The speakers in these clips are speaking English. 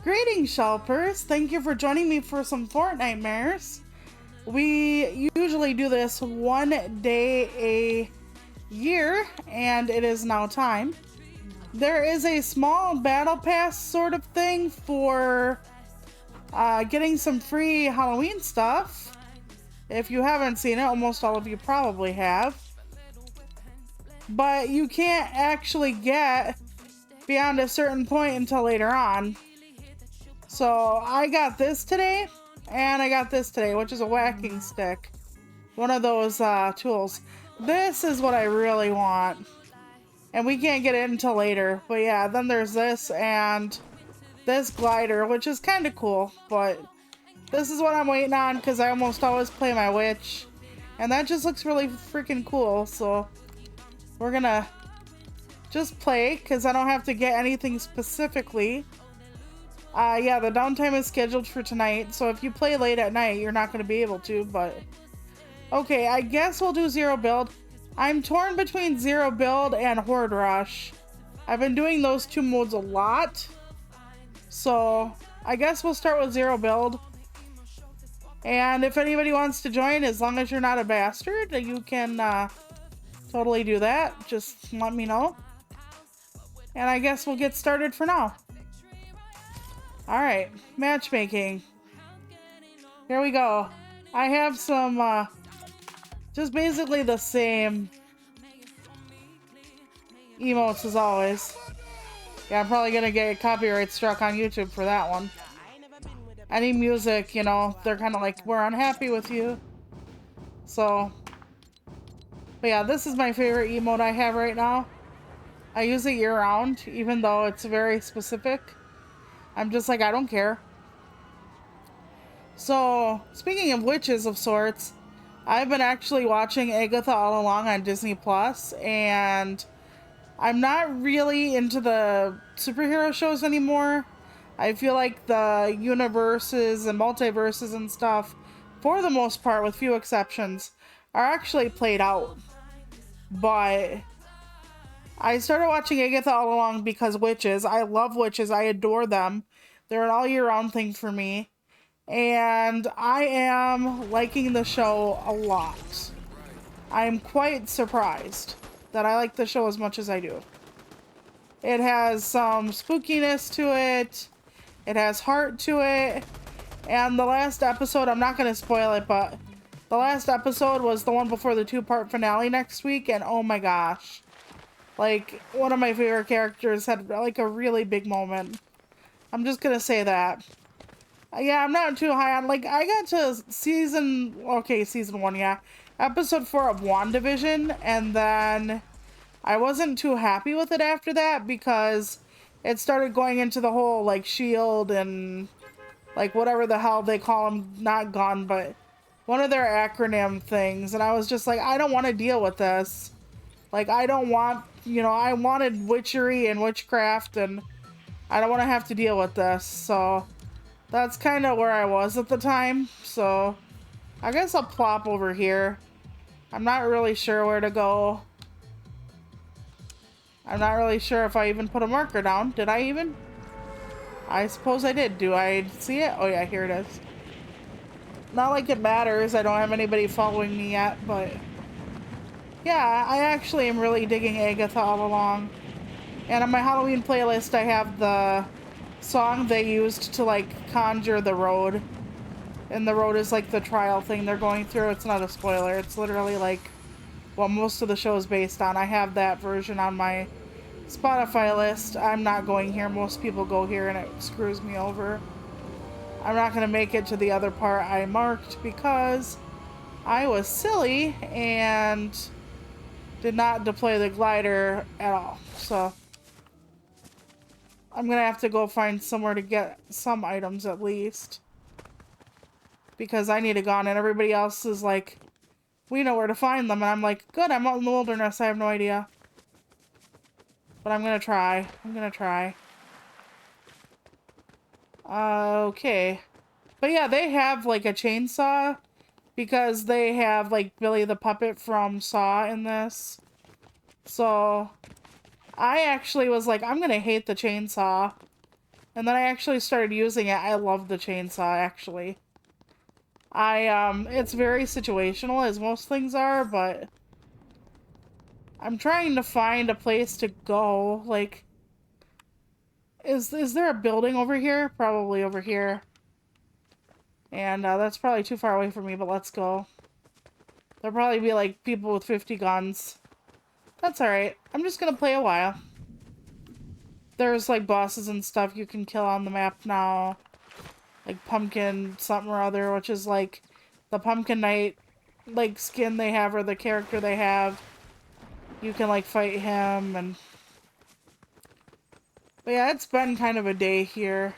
Greetings, Shelpers. Thank you for joining me for some Fortnitemares. We usually do this one day a year, and it is now time. There is a small battle pass sort of thing for getting some free Halloween stuff. If you haven't seen it, almost all of you probably have. But you can't actually get beyond a certain point until later on. So I got this today, and I got this today, which is a whacking stick. One of those tools. This is what I really want. And we can't get it until later. But yeah, then there's this and this glider, which is kind of cool. But this is what I'm waiting on because I almost always play my witch. And that just looks really freaking cool. So we're gonna just play because I don't have to get anything specifically. Yeah, the downtime is scheduled for tonight, so if you play late at night, you're not going to be able to, but... Okay, I guess we'll do Zero Build. I'm torn between Zero Build and Horde Rush. I've been doing those two modes a lot, so I guess we'll start with Zero Build. And if anybody wants to join, as long as you're not a bastard, you can totally do that. Just let me know. And I guess we'll get started for now. Alright, matchmaking. Here we go. I have some, just basically the same emotes as always. Yeah, I'm probably gonna get copyright struck on YouTube for that one. Any music, you know, they're kind of like, we're unhappy with you. So, but yeah, this is my favorite emote I have right now. I use it year-round, even though it's very specific. I'm just like, I don't care. So, speaking of witches of sorts, I've been actually watching Agatha all along on Disney Plus, and I'm not really into the superhero shows anymore. I feel like the universes and multiverses and stuff, for the most part, with few exceptions, are actually played out. But I started watching Agatha all along because witches. I love witches. I adore them. They're an all year round thing for me. And I am liking the show a lot. I'm quite surprised that I like the show as much as I do. It has some spookiness to it. It has heart to it. And the last episode, I'm not going to spoil it, but the last episode was the one before the 2-part finale next week. And oh my gosh. Like, one of my favorite characters had like a really big moment. I'm just gonna say that. Yeah, I'm not too high on, like, I got to season 1, yeah. Episode 4 of WandaVision, and then I wasn't too happy with it after that because it started going into the whole, like, SHIELD and, like, whatever the hell they call them, not gun, but one of their acronym things, and I was just like, I don't want to deal with this. Like, I don't want, you know, I wanted witchery and witchcraft, and I don't want to have to deal with this, so that's kind of where I was at the time. So I guess I'll plop over here. I'm not really sure where to go. I'm not really sure if I even put a marker down. Did I even? I suppose I did. Do I see it? Oh yeah, here it is. Not like it matters. I don't have anybody following me yet, but yeah, I actually am really digging Agatha all along. And on my Halloween playlist, I have the song they used to, like, conjure the road. And the road is, like, the trial thing they're going through. It's not a spoiler. It's literally, like, what most of the show is based on. I have that version on my Spotify list. I'm not going here. Most people go here, and it screws me over. I'm not going to make it to the other part I marked because I was silly and did not deploy the glider at all. So I'm gonna have to go find somewhere to get some items at least. Because I need a gun and everybody else is like, we know where to find them. And I'm like, good, I'm out in the wilderness. I have no idea. But I'm gonna try. I'm gonna try. Okay. But yeah, they have like a chainsaw. Because they have like Billy the Puppet from Saw in this. So I actually was like, I'm gonna hate the chainsaw And then I actually started using it. I love the chainsaw, actually. It's very situational, as most things are, but I'm trying to find a place to go. Like, is there a building over here? Probably over here. And that's probably too far away from me, but let's go. There'll probably be, like, people with 50 guns. That's alright. I'm just gonna play a while. There's, like, bosses and stuff you can kill on the map now. Like, pumpkin something or other, which is, like, the Pumpkin Knight, like, skin they have or the character they have. You can, like, fight him, and... But yeah, it's been kind of a day here.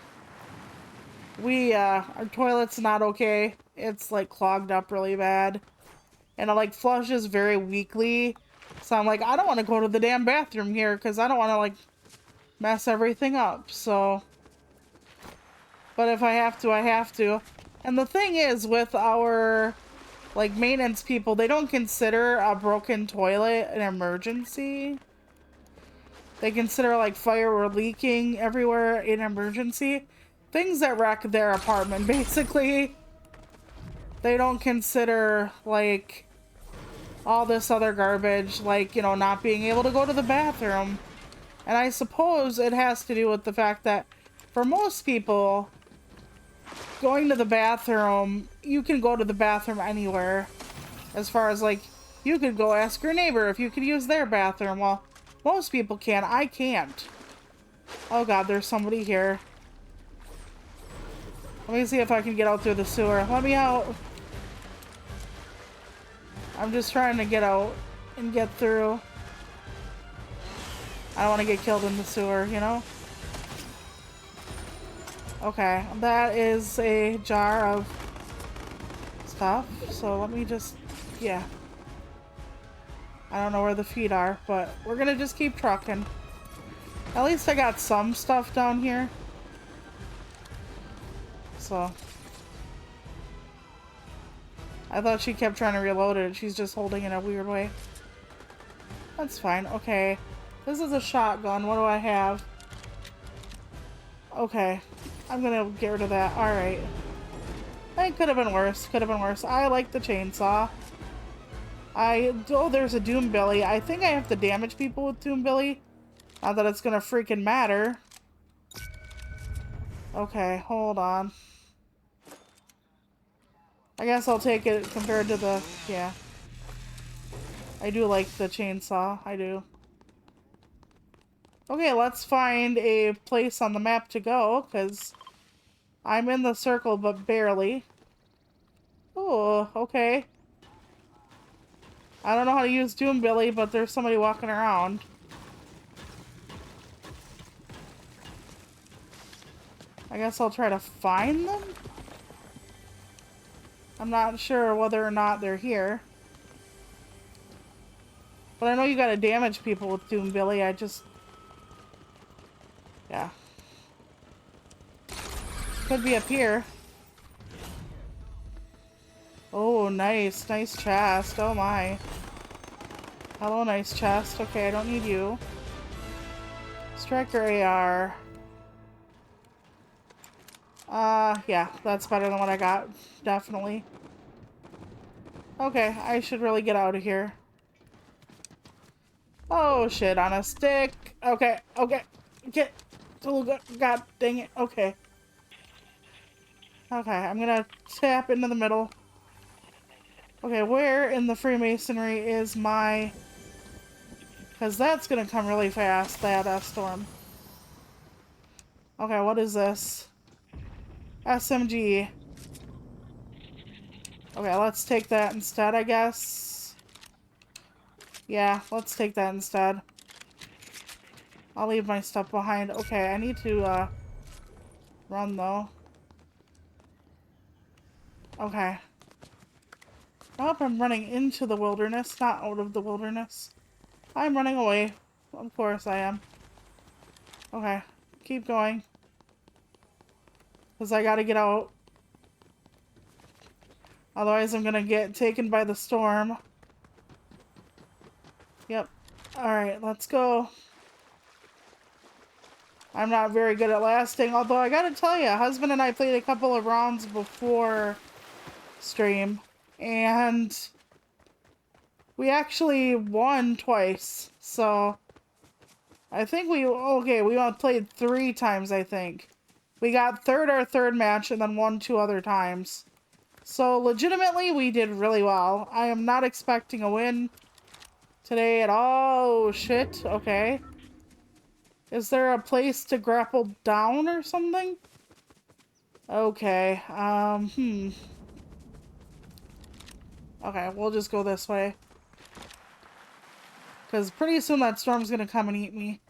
Our toilet's not okay. It's, like, clogged up really bad. And it, like, flushes very weakly. So I'm like, I don't want to go to the damn bathroom here, because I don't want to, like, mess everything up, so... But if I have to, I have to. And the thing is, with our, like, maintenance people, they don't consider a broken toilet an emergency. They consider, like, fire or leaking everywhere an emergency. Things that wreck their apartment, basically. They don't consider, like, all this other garbage, like, you know, not being able to go to the bathroom. And I suppose it has to do with the fact that, for most people, going to the bathroom, you can go to the bathroom anywhere. As far as, like, you could go ask your neighbor if you could use their bathroom. Well, most people can. I can't. Oh god, there's somebody here. Let me see if I can get out through the sewer. Let me out. I'm just trying to get out and get through. I don't want to get killed in the sewer, you know? Okay, that is a jar of stuff. So let me just, yeah. I don't know where the feet are, but we're gonna just keep trucking. At least I got some stuff down here. So. I thought she kept trying to reload it. She's just holding it in a weird way. That's fine. Okay. This is a shotgun. What do I have? Okay. I'm gonna get rid of that. Alright. It could have been worse. Could have been worse. I like the chainsaw. Oh, there's a Doom Billy. I think I have to damage people with Doom Billy. Not that it's gonna freaking matter. Okay, hold on. I guess I'll take it compared to the... Yeah. I do like the chainsaw. I do. Okay, let's find a place on the map to go, because I'm in the circle, but barely. Oh, okay. I don't know how to use Doom Billy, but there's somebody walking around. I guess I'll try to find them? I'm not sure whether or not they're here. But I know you gotta damage people with Doom Billy, I just... Yeah. Could be up here. Oh, nice. Nice chest. Oh my. Hello, nice chest. Okay, I don't need you. Striker AR. Yeah, that's better than what I got. Definitely. Okay, I should really get out of here. Oh, shit, on a stick. Okay, okay. Get. Oh, god dang it. Okay. Okay, I'm gonna tap into the middle. Okay, where in the Freemasonry is my... Because that's gonna come really fast, that storm. Okay, what is this? SMG. Okay, let's take that instead, I guess. Yeah, let's take that instead. I'll leave my stuff behind. Okay, I need to, run, though. Okay. I hope I'm running into the wilderness, not out of the wilderness. I'm running away. Of course I am. Okay, keep going. Because I gotta get out. Otherwise I'm gonna get taken by the storm. Yep. Alright, let's go. I'm not very good at lasting, although I gotta tell you, husband and I played a couple of rounds before stream, and we actually won twice. So I think we played 3 times, I think. We got our third match and then won 2 other times. So legitimately we did really well. I am not expecting a win today at all. Oh shit, okay. Is there a place to grapple down or something? Okay, Okay, we'll just go this way. Because pretty soon that storm's gonna come and eat me.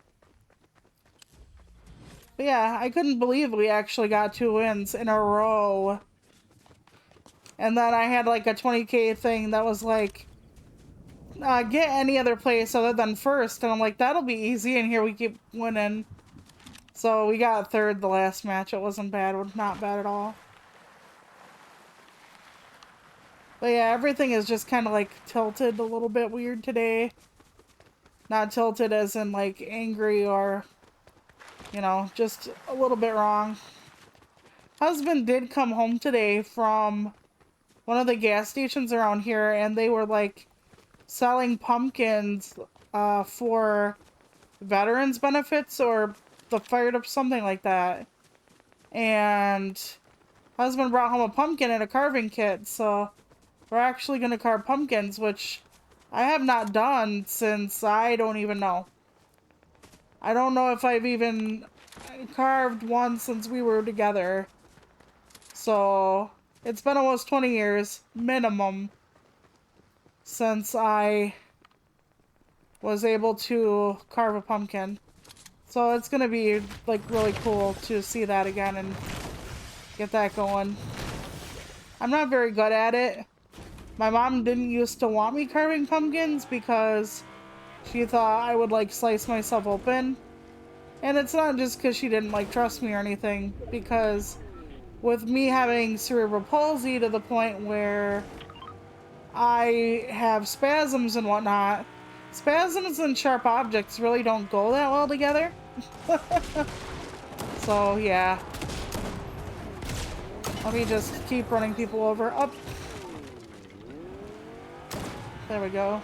But yeah, I couldn't believe we actually got 2 wins in a row. And then I had like a 20k thing that was like, get any other place other than first. And I'm like, that'll be easy. And here we keep winning. So we got third the last match. It wasn't bad. It was not bad at all. But yeah, everything is just kind of like tilted a little bit weird today. Not tilted as in like angry or, you know, just a little bit wrong. Husband did come home today from one of the gas stations around here, and they were like selling pumpkins for veterans benefits or the fire up, something like that. And husband brought home a pumpkin and a carving kit, so we're actually going to carve pumpkins, which I have not done since I don't even know. I don't know if I've even carved one since we were together. So it's been almost 20 years minimum since I was able to carve a pumpkin. So it's gonna be like really cool to see that again and get that going. I'm not very good at it. My mom didn't used to want me carving pumpkins because she thought I would like slice myself open. And it's not just because she didn't like trust me or anything, because with me having cerebral palsy to the point where I have spasms and whatnot, spasms and sharp objects really don't go that well together. So yeah, let me just keep running people over. Up, there we go.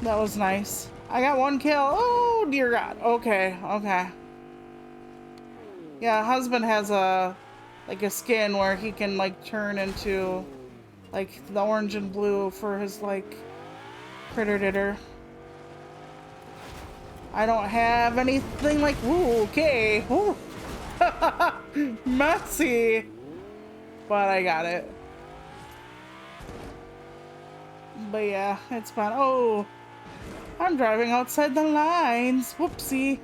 That was nice. I got 1 kill. Oh dear God. Okay, okay. Yeah, husband has a like a skin where he can like turn into like the orange and blue for his like critter ditter. I don't have anything like, ooh, okay. Ooh. Messy. But I got it. But yeah, it's fun. Oh, I'm driving outside the lines. Whoopsie.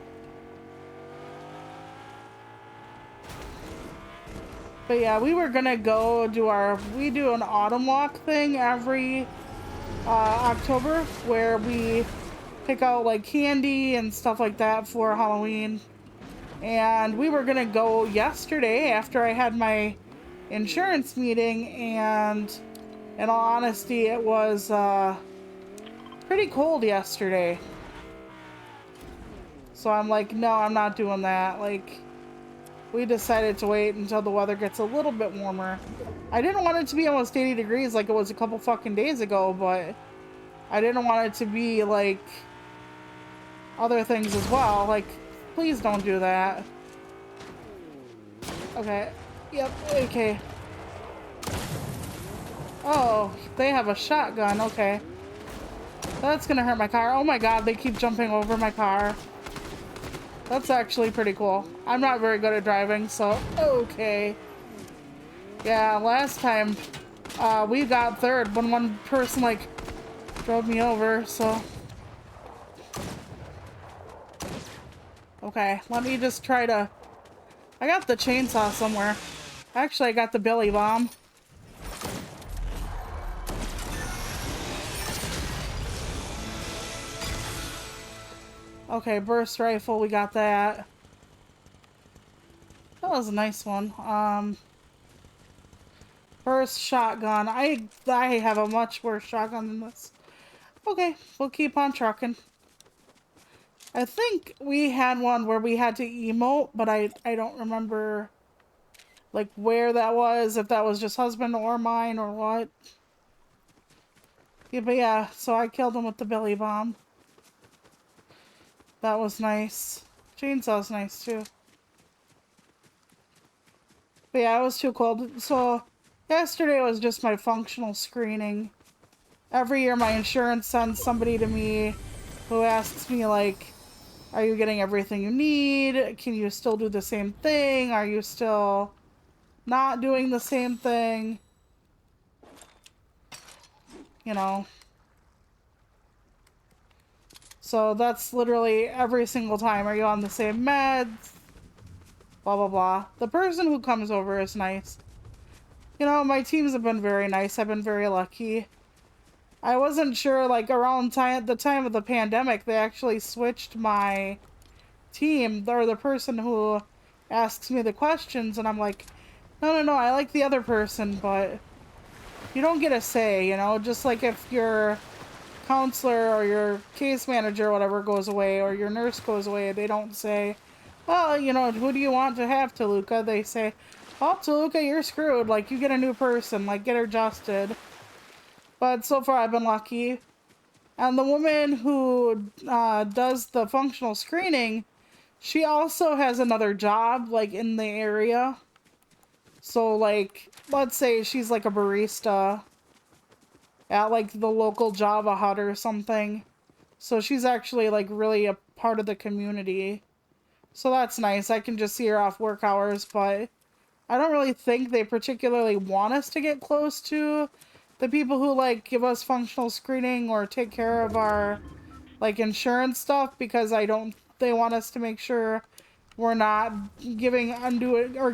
But yeah, we were gonna go do we do an autumn walk thing every October where we pick out like candy and stuff like that for Halloween. And we were gonna go yesterday after I had my insurance meeting, and in all honesty, it was pretty cold yesterday. So I'm like, no, I'm not doing that. Like, we decided to wait until the weather gets a little bit warmer. I didn't want it to be almost 80 degrees like it was a couple fucking days ago, but I didn't want it to be like other things as well. Like, please don't do that. Okay. Yep, okay. Oh, they have a shotgun. Okay. That's gonna hurt my car. Oh my God, they keep jumping over my car. That's actually pretty cool. I'm not very good at driving, so okay. Yeah, last time we got third when one person like drove me over, so. Okay, let me just try to. I got the chainsaw somewhere. Actually, I got the billy bomb. Okay, burst rifle, we got that. That was a nice one. Burst shotgun. I have a much worse shotgun than this. Okay, we'll keep on trucking. I think we had one where we had to emote, but I don't remember like where that was, if that was just husband or mine or what. Yeah, but yeah, so I killed him with the Billy Bomb. That was nice. Chainsaw's nice too. But yeah, I was too cold. So yesterday was just my functional screening. Every year my insurance sends somebody to me who asks me like, are you getting everything you need? Can you still do the same thing? Are you still not doing the same thing? You know. So that's literally every single time. Are you on the same meds? Blah, blah, blah. The person who comes over is nice. You know, my teams have been very nice. I've been very lucky. I wasn't sure, like, around the time of the pandemic, they actually switched my team, or the person who asks me the questions, and I'm like, no, no, no, I like the other person, but you don't get a say, you know? Just like if your counselor or your case manager or whatever goes away, or your nurse goes away, they don't say, well, you know, who do you want to have, Toluca? They say, oh, Toluca, you're screwed. Like, you get a new person. Like, get adjusted. But so far, I've been lucky. And the woman who does the functional screening, she also has another job, like, in the area. So, like, let's say she's, like, a barista at, like, the local Java Hut or something. So she's actually, like, really a part of the community. So that's nice. I can just see her off work hours, but I don't really think they particularly want us to get close to the people who, like, give us functional screening or take care of our, like, insurance stuff, because they want us to make sure we're not giving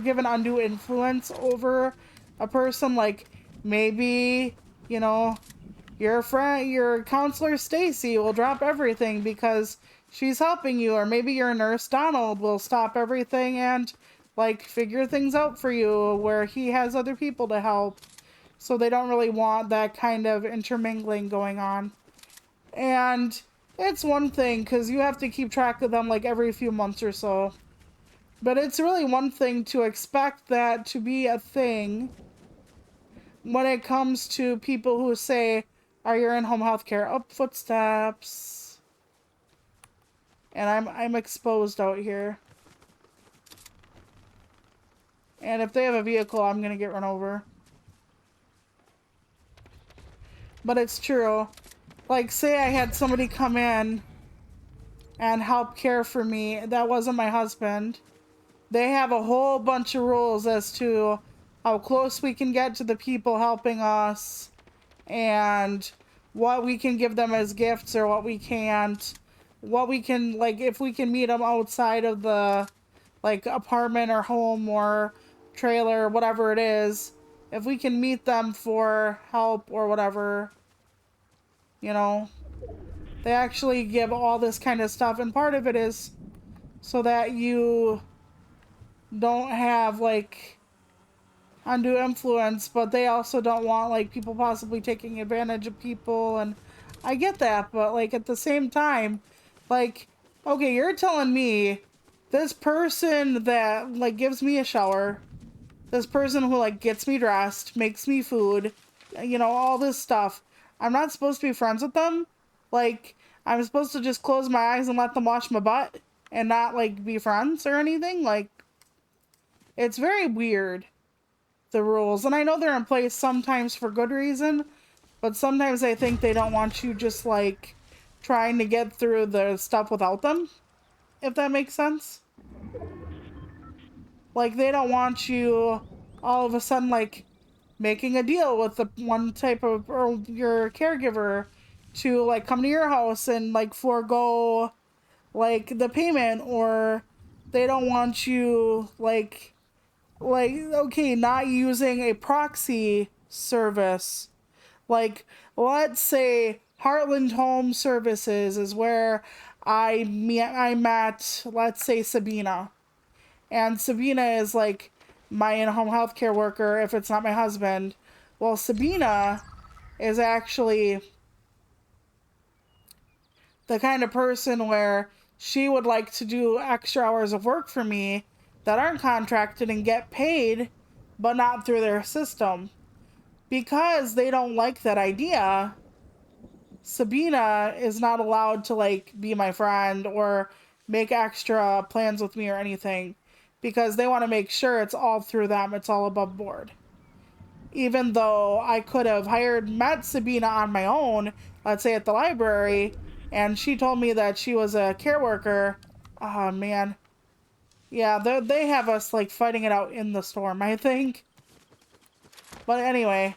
given undue influence over a person. Like, maybe, you know, your friend, your counselor Stacy will drop everything because she's helping you, or maybe your nurse Donald will stop everything and like figure things out for you where he has other people to help. So they don't really want that kind of intermingling going on. And it's one thing because you have to keep track of them like every few months or so. But it's really one thing to expect that to be a thing when it comes to people who say, are you in home health care? Up footsteps. And I'm exposed out here. And if they have a vehicle, I'm gonna get run over. But it's true. Like, say I had somebody come in and help care for me. That wasn't my husband. They have a whole bunch of rules as to how close we can get to the people helping us and what we can give them as gifts or what we can't. What we can, like, if we can meet them outside of the, like, apartment or home or trailer, whatever it is. If we can meet them for help or whatever, you know, they actually give all this kind of stuff. And part of it is so that you don't have, like, undue influence, but they also don't want, like, people possibly taking advantage of people. And I get that, but, like, at the same time, like, okay, you're telling me this person that, like, gives me a shower, this person who, like, gets me dressed, makes me food, you know, all this stuff, I'm not supposed to be friends with them? Like, I'm supposed to just close my eyes and let them wash my butt and not, like, be friends or anything? Like, it's very weird, the rules. And I know they're in place sometimes for good reason, but sometimes I think they don't want you just, like, trying to get through the stuff without them, if that makes sense. Like, they don't want you all of a sudden, like, making a deal with the one type of, or your caregiver to, like, come to your house and, like, forego, like, the payment, or they don't want you, like, okay, not using a proxy service. Like, let's say Heartland Home Services is where I met, let's say, Sabina. And Sabina is, like, my in-home healthcare worker if it's not my husband. Well, Sabina is actually the kind of person where she would like to do extra hours of work for me that aren't contracted and get paid, but not through their system. Because they don't like that idea, Sabina is not allowed to like be my friend or make extra plans with me or anything because they want to make sure it's all through them, it's all above board. Even though I could have met Sabina on my own, let's say at the library, and she told me that she was a care worker. Oh man. Yeah, they have us like fighting it out in the storm, I think. But anyway,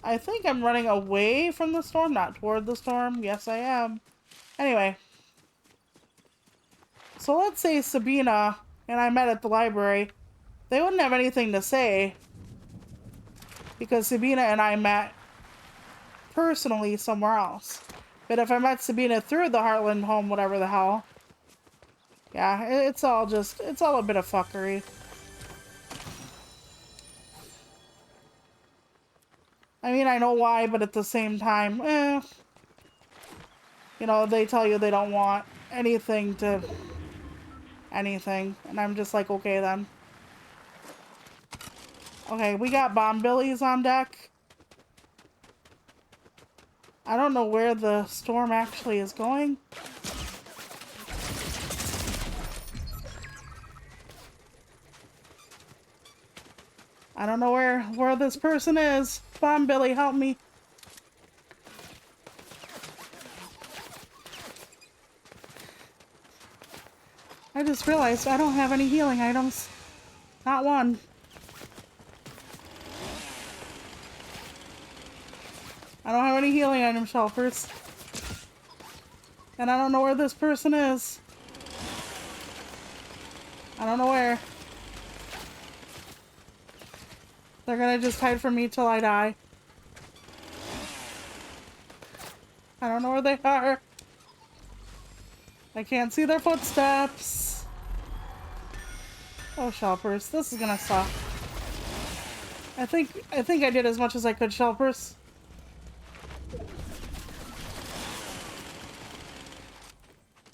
I think I'm running away from the storm, not toward the storm. Yes, I am. Anyway, so let's say Sabina and I met at the library. They wouldn't have anything to say because Sabina and I met personally somewhere else. But if I met Sabina through the Heartland home, whatever the hell, yeah, it's all a bit of fuckery. I mean, I know why, but at the same time, you know, they tell you they don't want anything, and I'm just like, okay then. Okay, we got bomb billies on deck. I don't know where the storm actually is going. I don't know where this person is. Bomb Billy, help me. I just realized I don't have any healing items. Not one. I don't have any healing item shelters. And I don't know where this person is. I don't know where. They're gonna just hide from me till I die. I don't know where they are. I can't see their footsteps. Oh, Shelpers, this is gonna suck. I think I did as much as I could, Shelpers.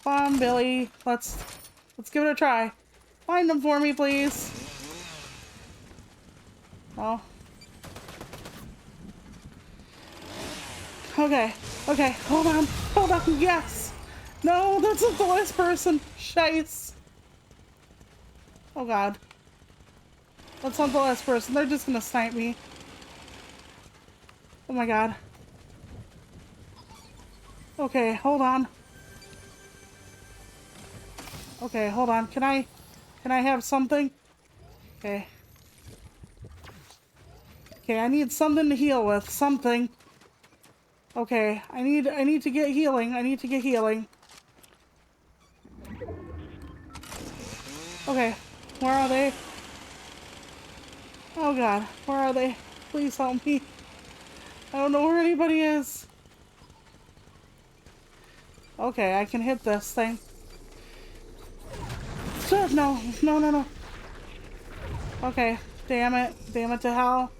Bomb Billy, let's give it a try. Find them for me, please. Oh. Okay, hold on, yes! No, that's not the last person. Shice. Oh god. That's not the last person. They're just gonna snipe me. Oh my god. Okay, hold on. Okay, hold on. Can I have something? Okay. Okay, I need something to heal with. Something. Okay, I need to get healing. I need to get healing. Okay, where are they? Oh god, where are they? Please help me. I don't know where anybody is. Okay, I can hit this thing. No. Okay, damn it to hell.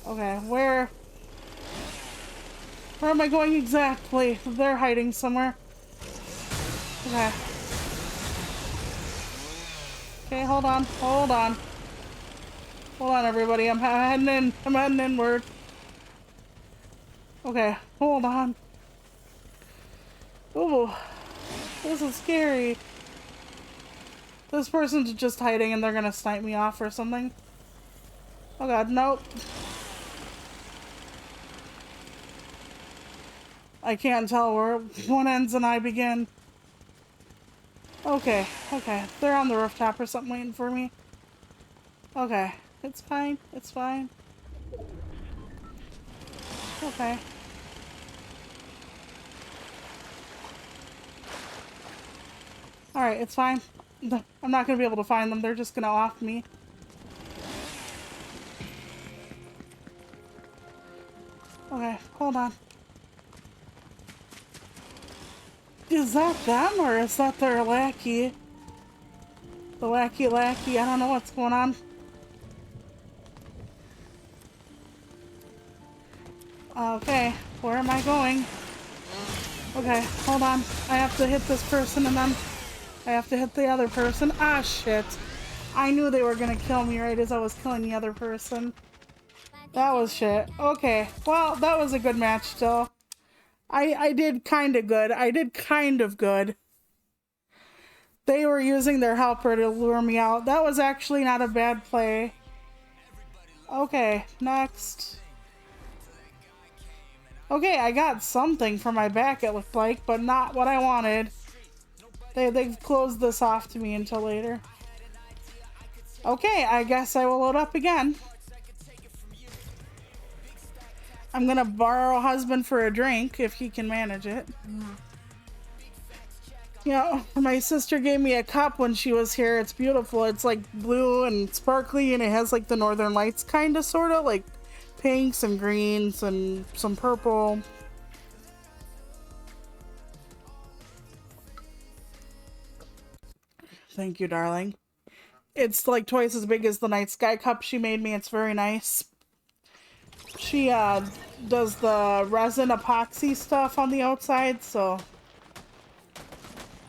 Okay, where am I going exactly? They're hiding somewhere. Okay. Okay, hold on, everybody. I'm heading inward. Okay, hold on. Ooh, this is scary. This person's just hiding and they're gonna snipe me off or something. Oh god, nope. I can't tell where one ends and I begin. Okay. They're on the rooftop or something waiting for me. Okay. It's fine. Okay. Alright, it's fine. I'm not gonna be able to find them. They're just gonna off me. Okay, hold on. Is that them or is that their lackey? The lackey, I don't know what's going on. Okay, where am I going? Okay, hold on. I have to hit this person and then I have to hit the other person. Ah, shit. I knew they were gonna kill me right as I was killing the other person. That was shit. Okay, well, that was a good match still. I did kind of good. I did kind of good. They were using their helper to lure me out. That was actually not a bad play. Okay, next. Okay, I got something for my back, it looked like, but not what I wanted. They've closed this off to me until later. Okay, I guess I will load up again. I'm gonna borrow a husband for a drink if he can manage it. Yeah, my sister gave me a cup when she was here. It's beautiful. It's like blue and sparkly, and it has like the Northern Lights kind of, sort of, like pinks and greens and some purple. Thank you, darling. It's like twice as big as the night sky cup she made me. It's very nice. She does the resin epoxy stuff on the outside, so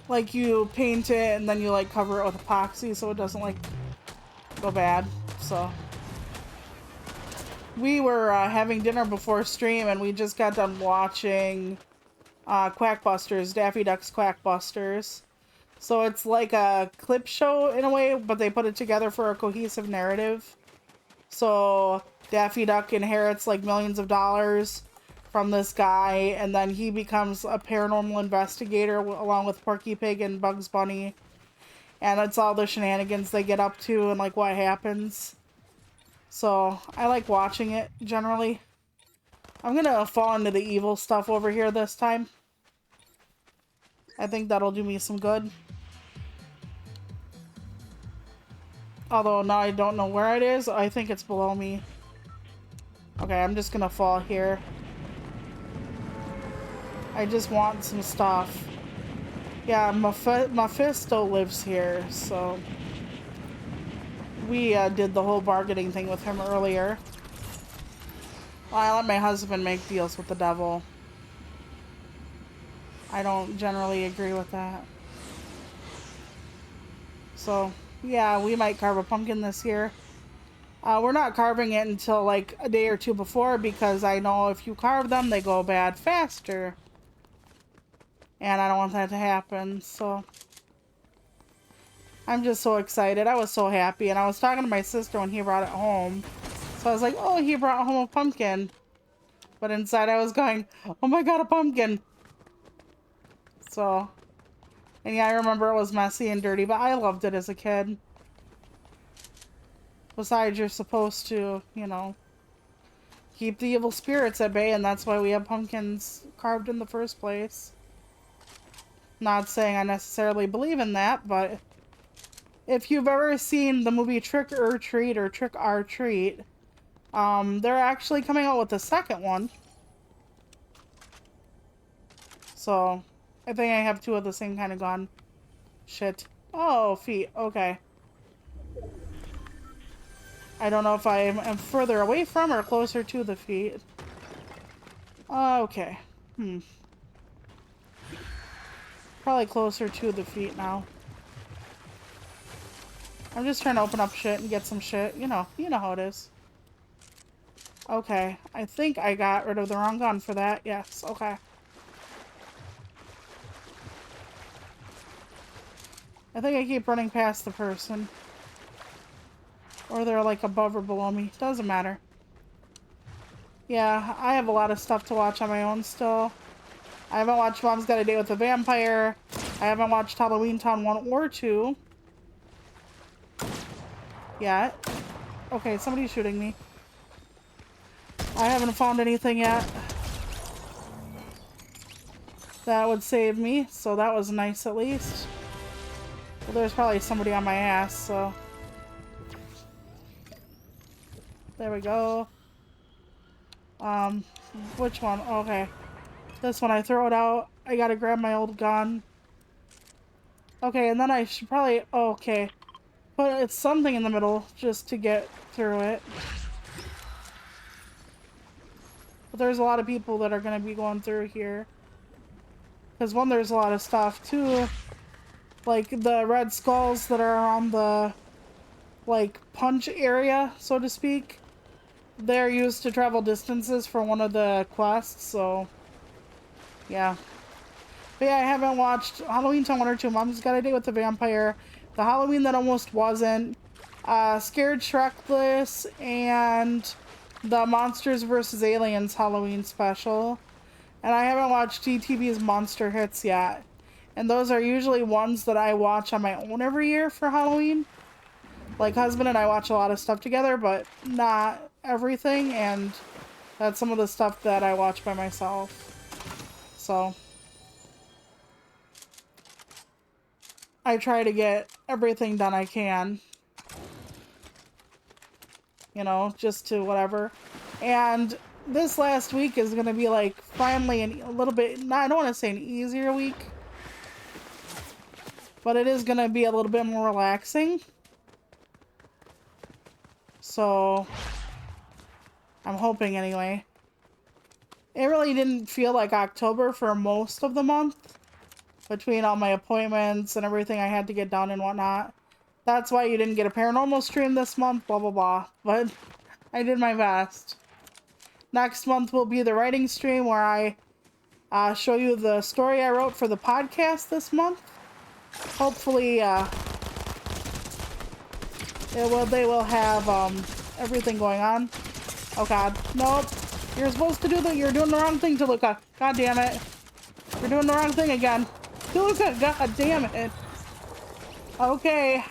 like you paint it and then you like cover it with epoxy so it doesn't like go bad. So we were having dinner before stream and we just got done watching Quackbusters, Daffy Duck's Quackbusters. So it's like a clip show in a way, but they put it together for a cohesive narrative. So Daffy Duck inherits like millions of dollars from this guy, and then he becomes a paranormal investigator along with Porky Pig and Bugs Bunny. And it's all the shenanigans they get up to and like what happens. So I like watching it generally. I'm gonna fall into the evil stuff over here this time. I think that'll do me some good. Although now I don't know where it is. I think it's below me. Okay, I'm just gonna fall here. I just want some stuff. Yeah, Mephisto lives here, so we did the whole bargaining thing with him earlier. I let my husband make deals with the devil. I don't generally agree with that. So, yeah, we might carve a pumpkin this year. We're not carving it until like a day or two before because I know if you carve them, they go bad faster. And I don't want that to happen, so I'm just so excited. I was so happy, and I was talking to my sister when he brought it home. So I was like, oh, he brought home a pumpkin. But inside I was going, oh my god, a pumpkin. So, and yeah, I remember it was messy and dirty, but I loved it as a kid. Besides, you're supposed to, you know, keep the evil spirits at bay, and that's why we have pumpkins carved in the first place. Not saying I necessarily believe in that, but if you've ever seen the movie Trick or Treat or Trick or Treat, they're actually coming out with the second one. So, I think I have two of the same kind of gun. Shit. Oh, feet. Okay. I don't know if I am further away from or closer to the feet. Okay. Probably closer to the feet now. I'm just trying to open up shit and get some shit. You know how it is. Okay. I think I got rid of the wrong gun for that. Yes. Okay. I think I keep running past the person. Or they're like above or below me. Doesn't matter. Yeah, I have a lot of stuff to watch on my own still. I haven't watched Mom's Got a Date with a Vampire. I haven't watched Halloween Town 1 or 2. Yet. Okay, somebody's shooting me. I haven't found anything yet that would save me, so that was nice at least. Well, there's probably somebody on my ass, so... There we go. Which one? Okay. This one, I throw it out. I gotta grab my old gun. Okay, and then I should probably... Oh, okay. But it's something in the middle, just to get through it. But there's a lot of people that are going to be going through here. Because one, there's a lot of stuff. Two, like the red skulls that are on the, like, punch area, so to speak. They're used to travel distances for one of the quests, so yeah. But yeah, I haven't watched Halloween Town 1 or 2. Mom's Got a Date with the Vampire, the Halloween That Almost Wasn't, Scared Shrekless, and the Monsters vs. Aliens Halloween special. And I haven't watched GTV's Monster Hits yet. And those are usually ones that I watch on my own every year for Halloween. Like, husband and I watch a lot of stuff together, but not everything, and that's some of the stuff that I watch by myself. So I try to get everything done I can. You know, just to whatever. And this last week is going to be like finally a little bit, I don't want to say an easier week, but it is going to be a little bit more relaxing. So I'm hoping anyway. It really didn't feel like October for most of the month, between all my appointments and everything I had to get done and whatnot. That's why you didn't get a paranormal stream this month, blah blah blah. But I did my best. Next month will be the writing stream where I show you the story I wrote for the podcast this month. Hopefully they will have everything going on. Oh god, nope. You're supposed to do that. You're doing the wrong thing, Toluca. God damn it. You're doing the wrong thing again. Toluca, god damn it. Okay.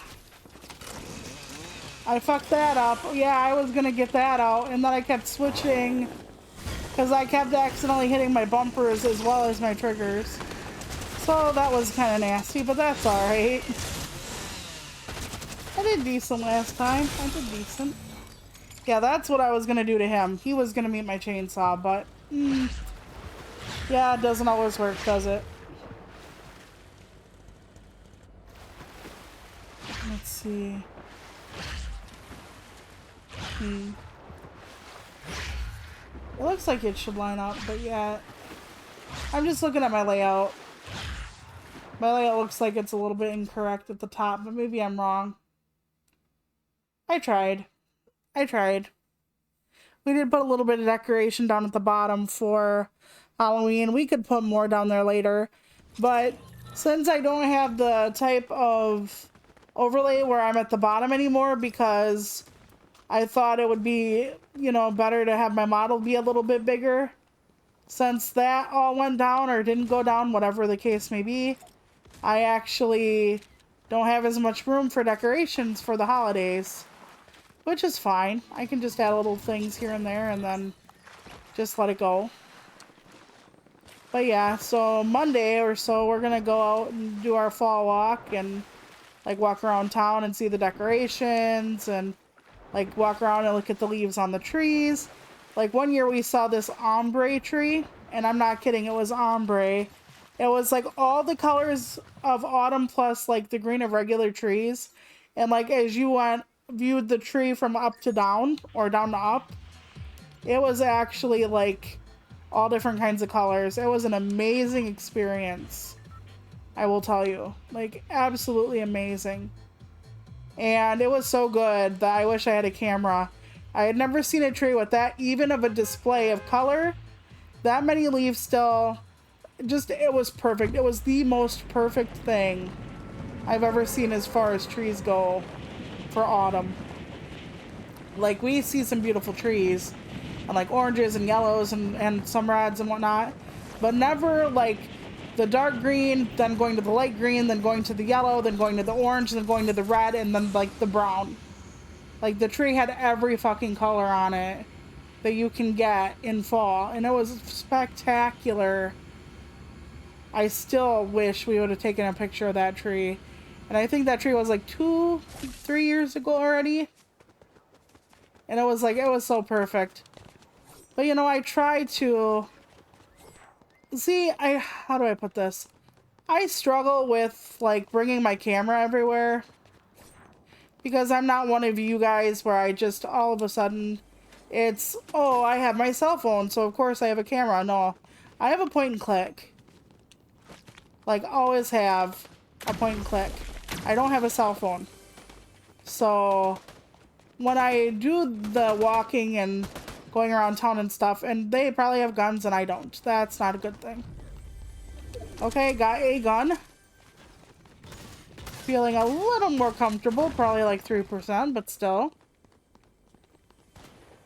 I fucked that up. Yeah, I was gonna get that out, and then I kept switching because I kept accidentally hitting my bumpers as well as my triggers. So that was kind of nasty, but that's alright. I did decent last time. I did decent. Yeah, that's what I was gonna do to him. He was gonna meet my chainsaw, but yeah, it doesn't always work, does it? Let's see. It looks like it should line up, but yeah. I'm just looking at my layout. My layout looks like it's a little bit incorrect at the top, but maybe I'm wrong. I tried. We did put a little bit of decoration down at the bottom for Halloween. We could put more down there later, but since I don't have the type of overlay where I'm at the bottom anymore, because I thought it would be, you know, better to have my model be a little bit bigger. Since that all went down or didn't go down, whatever the case may be, I actually don't have as much room for decorations for the holidays, which is fine. I can just add little things here and there and then just let it go. But yeah, so Monday or so, we're gonna go out and do our fall walk and like walk around town and see the decorations and like walk around and look at the leaves on the trees. Like one year we saw this ombre tree, and I'm not kidding, it was ombre. It was like all the colors of autumn plus like the green of regular trees. And like as you viewed the tree from up to down or down to up, it was actually like all different kinds of colors. It was an amazing experience, I will tell you. Like absolutely amazing. And it was so good that I wish I had a camera. I had never seen a tree with that even of a display of color. That many leaves still. Just, it was perfect. It was the most perfect thing I've ever seen as far as trees go for autumn. Like, we see some beautiful trees. And like oranges and yellows and some reds and whatnot. But never like the dark green, then going to the light green, then going to the yellow, then going to the orange, then going to the red, and then like the brown. Like the tree had every fucking color on it that you can get in fall, and it was spectacular. I still wish we would have taken a picture of that tree. And I think that tree was like 2-3 years ago already. And it was like, it was so perfect. But you know, I try to see, how do I put this? I struggle with like bringing my camera everywhere because I'm not one of you guys where I just all of a sudden It's, oh, I have my cell phone, so of course I have a camera. No, I have a point and click. Like, always have a point and click. I don't have a cell phone. So, when I do the walking and going around town and stuff, and they probably have guns and I don't. That's not a good thing. Okay, got a gun. Feeling a little more comfortable, probably like 3%, but still.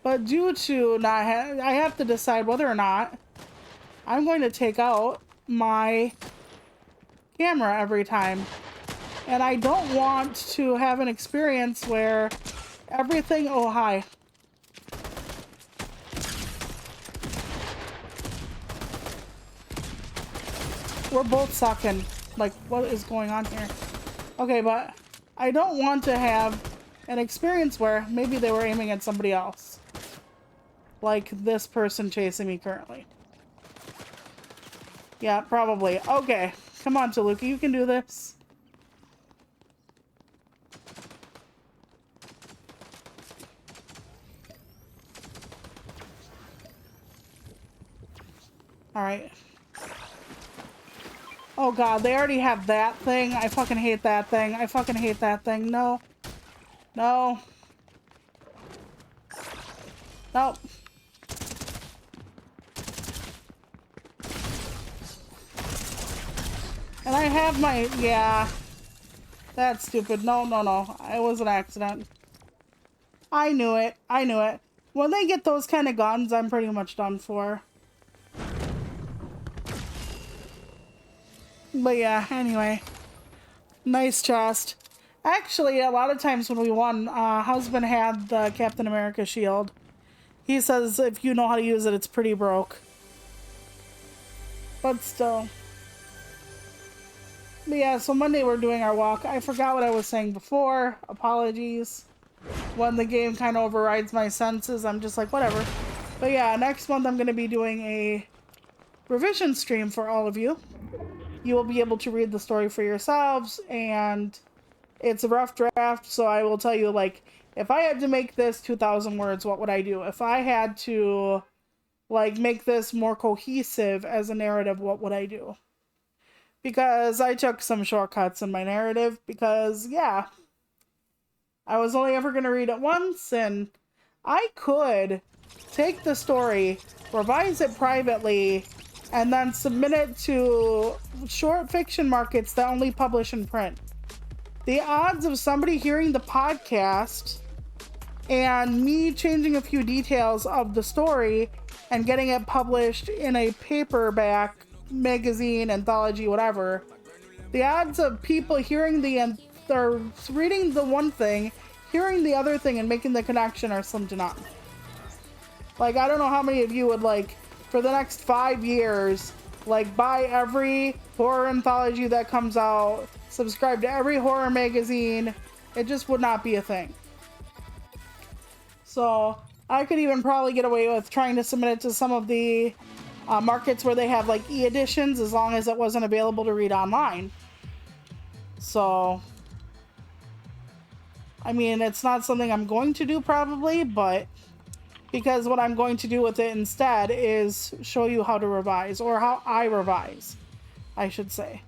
But due to not I have to decide whether or not I'm going to take out my camera every time. And I don't want to have an experience where everything, oh hi. We're both sucking. Like, what is going on here? Okay, but I don't want to have an experience where maybe they were aiming at somebody else. Like this person chasing me currently. Yeah, probably. Okay, come on, Taluki, you can do this. Alright. Oh god, they already have that thing. I fucking hate that thing. I fucking hate that thing. No. No. Nope. And I have my... Yeah. That's stupid. No, no, no. It was an accident. I knew it. I knew it. When they get those kind of guns, I'm pretty much done for. But yeah, anyway. Nice chest. Actually, a lot of times when we won, husband had the Captain America shield. He says if you know how to use it, it's pretty broke. But still. But yeah, so Monday we're doing our walk. I forgot what I was saying before. Apologies. When the game kind of overrides my senses, I'm just like, whatever. But yeah, next month I'm going to be doing a revision stream for all of you. You will be able to read the story for yourselves, and it's a rough draft, so I will tell you, like, if I had to make this 2,000 words, what would I do? If I had to, like, make this more cohesive as a narrative, what would I do? Because I took some shortcuts in my narrative, because, yeah, I was only ever going to read it once, and I could take the story, revise it privately, and then submit it to short fiction markets that only publish in print. The odds of somebody hearing the podcast and me changing a few details of the story and getting it published in a paperback, magazine, anthology, whatever, the odds of people hearing or reading the one thing, hearing the other thing, and making the connection are slim to none. Like, I don't know how many of you would, like, for the next 5 years, like, buy every horror anthology that comes out, subscribe to every horror magazine. It just would not be a thing. So I could even probably get away with trying to submit it to some of the markets where they have like e-editions, as long as it wasn't available to read online. So, I mean, it's not something I'm going to do probably, but because what I'm going to do with it instead is show you how to revise, or how I revise, I should say.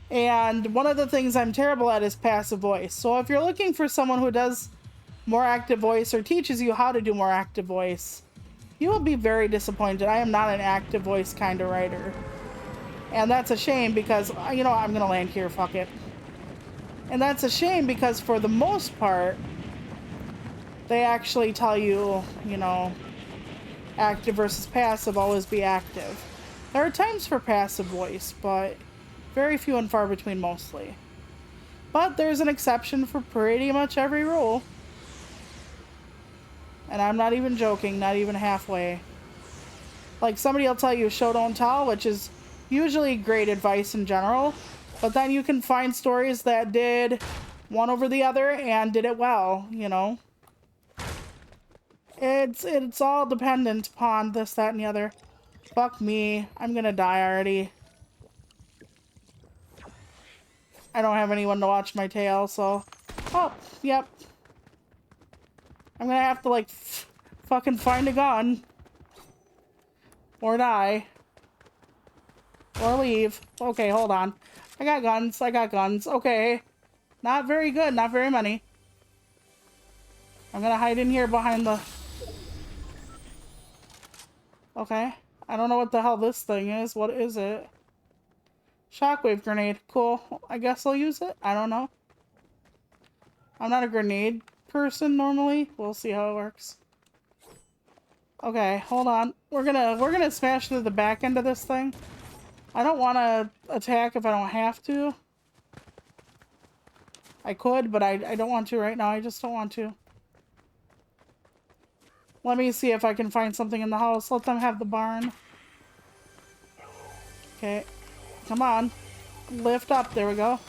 And one of the things I'm terrible at is passive voice. So if you're looking for someone who does more active voice or teaches you how to do more active voice, you will be very disappointed. I am not an active voice kind of writer. And that's a shame because, you know, I'm going to land here, fuck it. And that's a shame because for the most part, they actually tell you, you know, active versus passive, always be active. There are times for passive voice, but very few and far between mostly. But there's an exception for pretty much every rule. And I'm not even joking, not even halfway. Like, somebody will tell you show don't tell, which is usually great advice in general. But then you can find stories that did one over the other and did it well, you know. It's all dependent upon this, that, and the other. Fuck me. I'm gonna die already. I don't have anyone to watch my tail, so... Oh, yep. I'm gonna have to, like, fucking find a gun. Or die. Or leave. Okay, hold on. I got guns. I got guns. Okay. Not very good. Not very many. I'm gonna hide in here behind the... Okay. I don't know what the hell this thing is. What is it? Shockwave grenade. Cool. I guess I'll use it. I don't know. I'm not a grenade person normally. We'll see how it works. Okay, hold on. We're gonna smash through the back end of this thing. I don't want to attack if I don't have to. I could, but I don't want to right now. I just don't want to. Let me see if I can find something in the house. Let them have the barn. Okay. Come on. Lift up. There we go.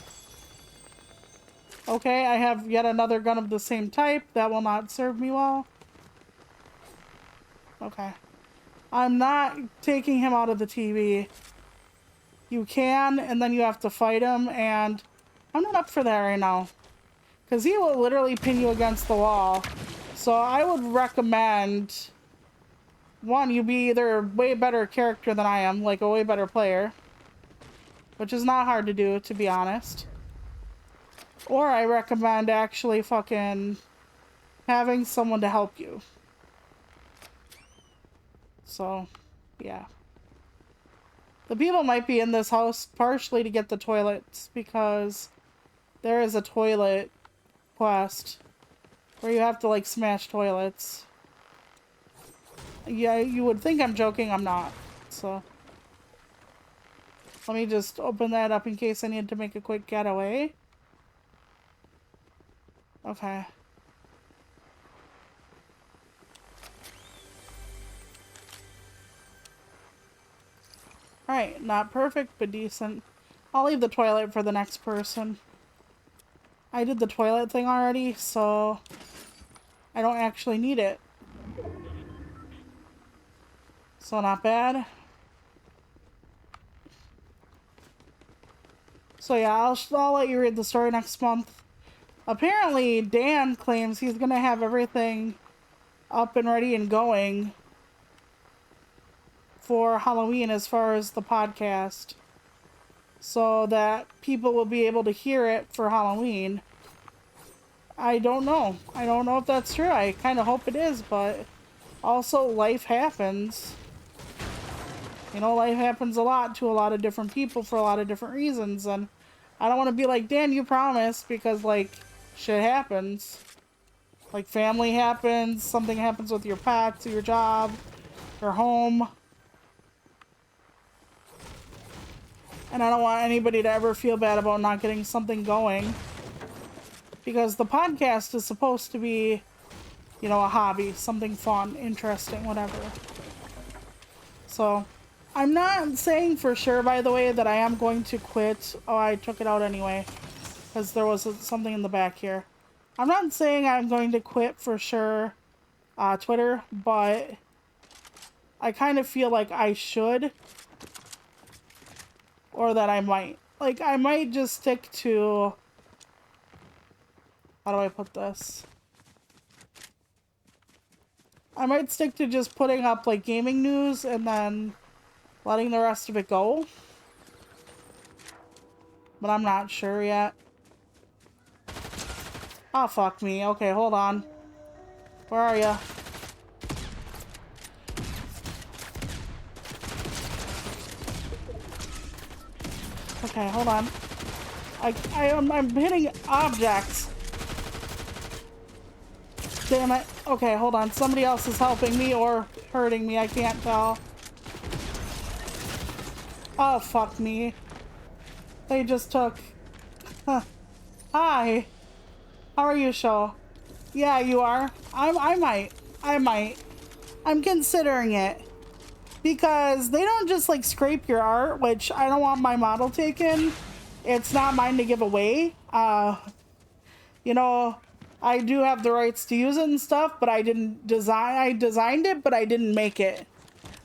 Okay, I have yet another gun of the same type. That will not serve me well. Okay. I'm not taking him out of the TV. You can, and then you have to fight him, and I'm not up for that right now. Because he will literally pin you against the wall. So I would recommend, one, you be either a way better character than I am, like a way better player. Which is not hard to do, to be honest. Or I recommend actually fucking having someone to help you. So, yeah. The people might be in this house partially to get the toilets, because there is a toilet quest where you have to, like, smash toilets. Yeah, you would think I'm joking, I'm not. So, let me just open that up in case I need to make a quick getaway. Okay. Alright, not perfect, but decent. I'll leave the toilet for the next person. I did the toilet thing already, so I don't actually need it. So not bad. So yeah, I'll let you read the story next month. Apparently, Dan claims he's gonna have everything up and ready and going for Halloween as far as the podcast, so that people will be able to hear it for Halloween. I don't know. I don't know if that's true. I kind of hope it is, but also life happens. You know, life happens a lot to a lot of different people for a lot of different reasons, and I don't want to be like, Dan, you promised, because, like, shit happens. Like, family happens, something happens with your pets, your job, your home. And I don't want anybody to ever feel bad about not getting something going. Because the podcast is supposed to be, you know, a hobby, something fun, interesting, whatever. So, I'm not saying for sure, by the way, that I am going to quit. Oh, I took it out anyway, because there was something in the back here. I'm not saying I'm going to quit for sure Twitter, but I kind of feel like I should. Or that I might. Like, I might just stick to... How do I put this? I might stick to just putting up, like, gaming news and then letting the rest of it go. But I'm not sure yet. Oh, fuck me. Okay, hold on. Where are ya? Okay, hold on. I'm hitting objects. Damn it. Okay, hold on. Somebody else is helping me or hurting me. I can't tell. Oh, fuck me. They just took... Huh. Hi. How are you, Show? Yeah, you are. I might. I'm considering it. Because they don't just, like, scrape your art, which I don't want my model taken. It's not mine to give away. You know, I do have the rights to use it and stuff, but I didn't design... I designed it, but I didn't make it.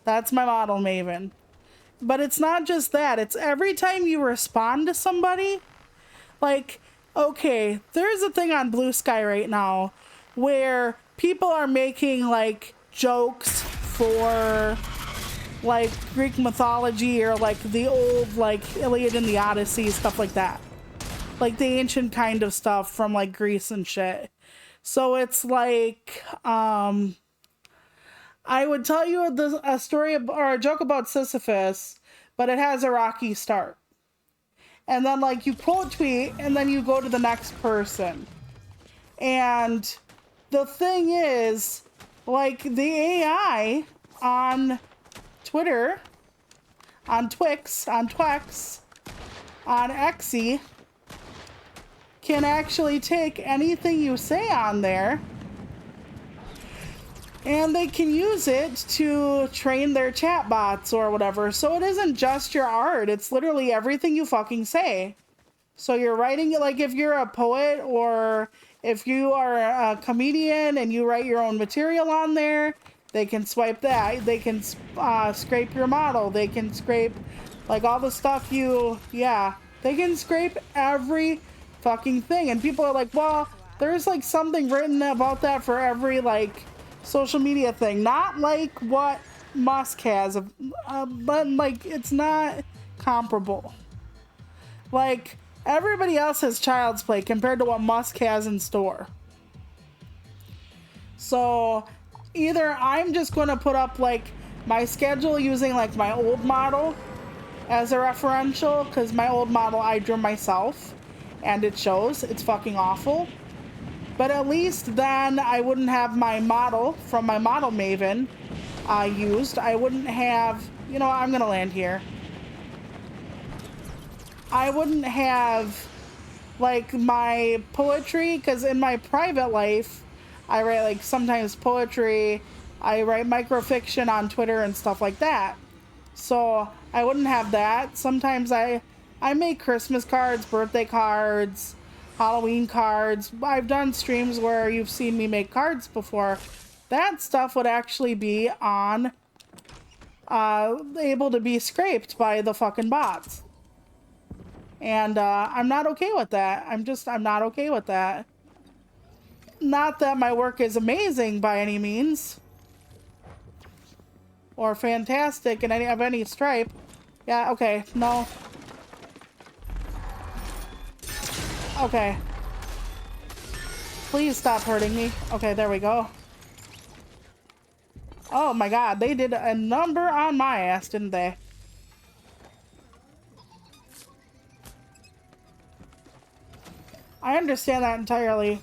That's my model, Maven. But it's not just that. It's every time you respond to somebody, like, okay, there's a thing on Blue Sky right now where people are making like jokes for like Greek mythology or like the old like Iliad and the Odyssey, stuff like that. Like the ancient kind of stuff from like Greece and shit. So it's like, I would tell you a story or a joke about Sisyphus, but it has a rocky start. And then like you quote tweet and then you go to the next person. And the thing is, like the AI on Twitter, on Twix, on Twex, on Xy, can actually take anything you say on there and they can use it to train their chatbots or whatever. So it isn't just your art, it's literally everything you fucking say. So you're writing it, like if you're a poet or if you are a comedian and you write your own material on there, they can swipe that. They can scrape your model. They can scrape like all the stuff yeah, they can scrape every fucking thing. And people are like, well, there's like something written about that for every like social media thing. Not like what Musk has, but like it's not comparable. Like everybody else has Child's Play compared to what Musk has in store. So either I'm just going to put up like my schedule using like my old model as a referential, because my old model I drew myself and it shows it's fucking awful. But at least then I wouldn't have my model from my model Maven used. I wouldn't have, you know, I'm going to land here. I wouldn't have like my poetry, because in my private life I write like sometimes poetry, I write microfiction on Twitter and stuff like that. So I wouldn't have that. Sometimes I make Christmas cards, birthday cards, Halloween cards. I've done streams where you've seen me make cards before. That stuff would actually be on able to be scraped by the fucking bots. And I'm not okay with that. I'm not okay with that. Not that my work is amazing by any means. Or fantastic in any stripe. Yeah, okay, no. Okay. Please stop hurting me. Okay, there we go. Oh my god, they did a number on my ass, didn't they? I understand that entirely.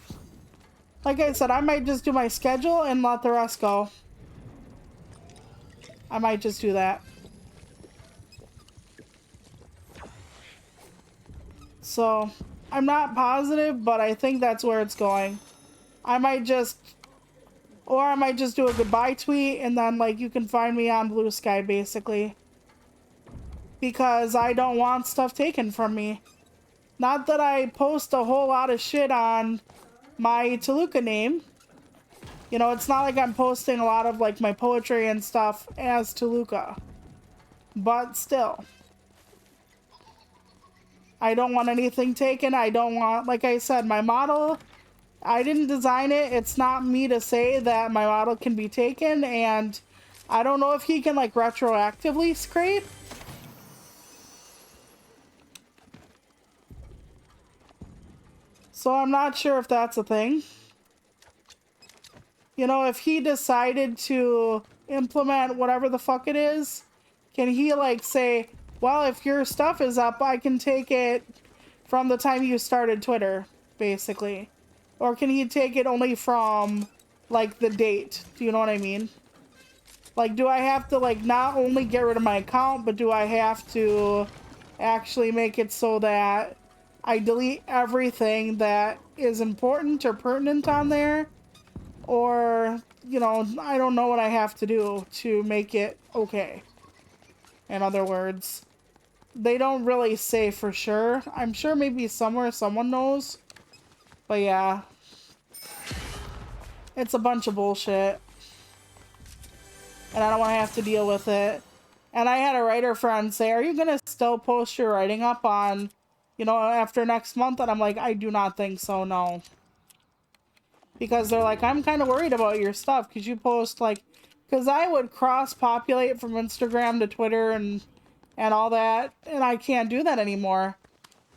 Like I said, I might just do my schedule and let the rest go. I might just do that. So, I'm not positive, but I think that's where it's going. I might just do a goodbye tweet and then like you can find me on Blue Sky basically. Because I don't want stuff taken from me. Not that I post a whole lot of shit on my Toluca name. You know, it's not like I'm posting a lot of like my poetry and stuff as Toluca. But still. I don't want anything taken. I don't want, like I said, my model, I didn't design it. It's not me to say that my model can be taken, and I don't know if he can like retroactively scrape. So I'm not sure if that's a thing. You know, if he decided to implement whatever the fuck it is, can he like say, well, if your stuff is up, I can take it from the time you started Twitter, basically. Or can he take it only from like the date? Do you know what I mean? Like, do I have to like not only get rid of my account, but do I have to actually make it so that I delete everything that is important or pertinent on there? Or, you know, I don't know what I have to do to make it okay. In other words, they don't really say for sure. I'm sure maybe somewhere someone knows. But yeah. It's a bunch of bullshit. And I don't want to have to deal with it. And I had a writer friend say, are you going to still post your writing up on, you know, after next month? And I'm like, I do not think so, no. because they're like, I'm kind of worried about your stuff because you post like, because I would cross-populate from Instagram to Twitter and all that, and I can't do that anymore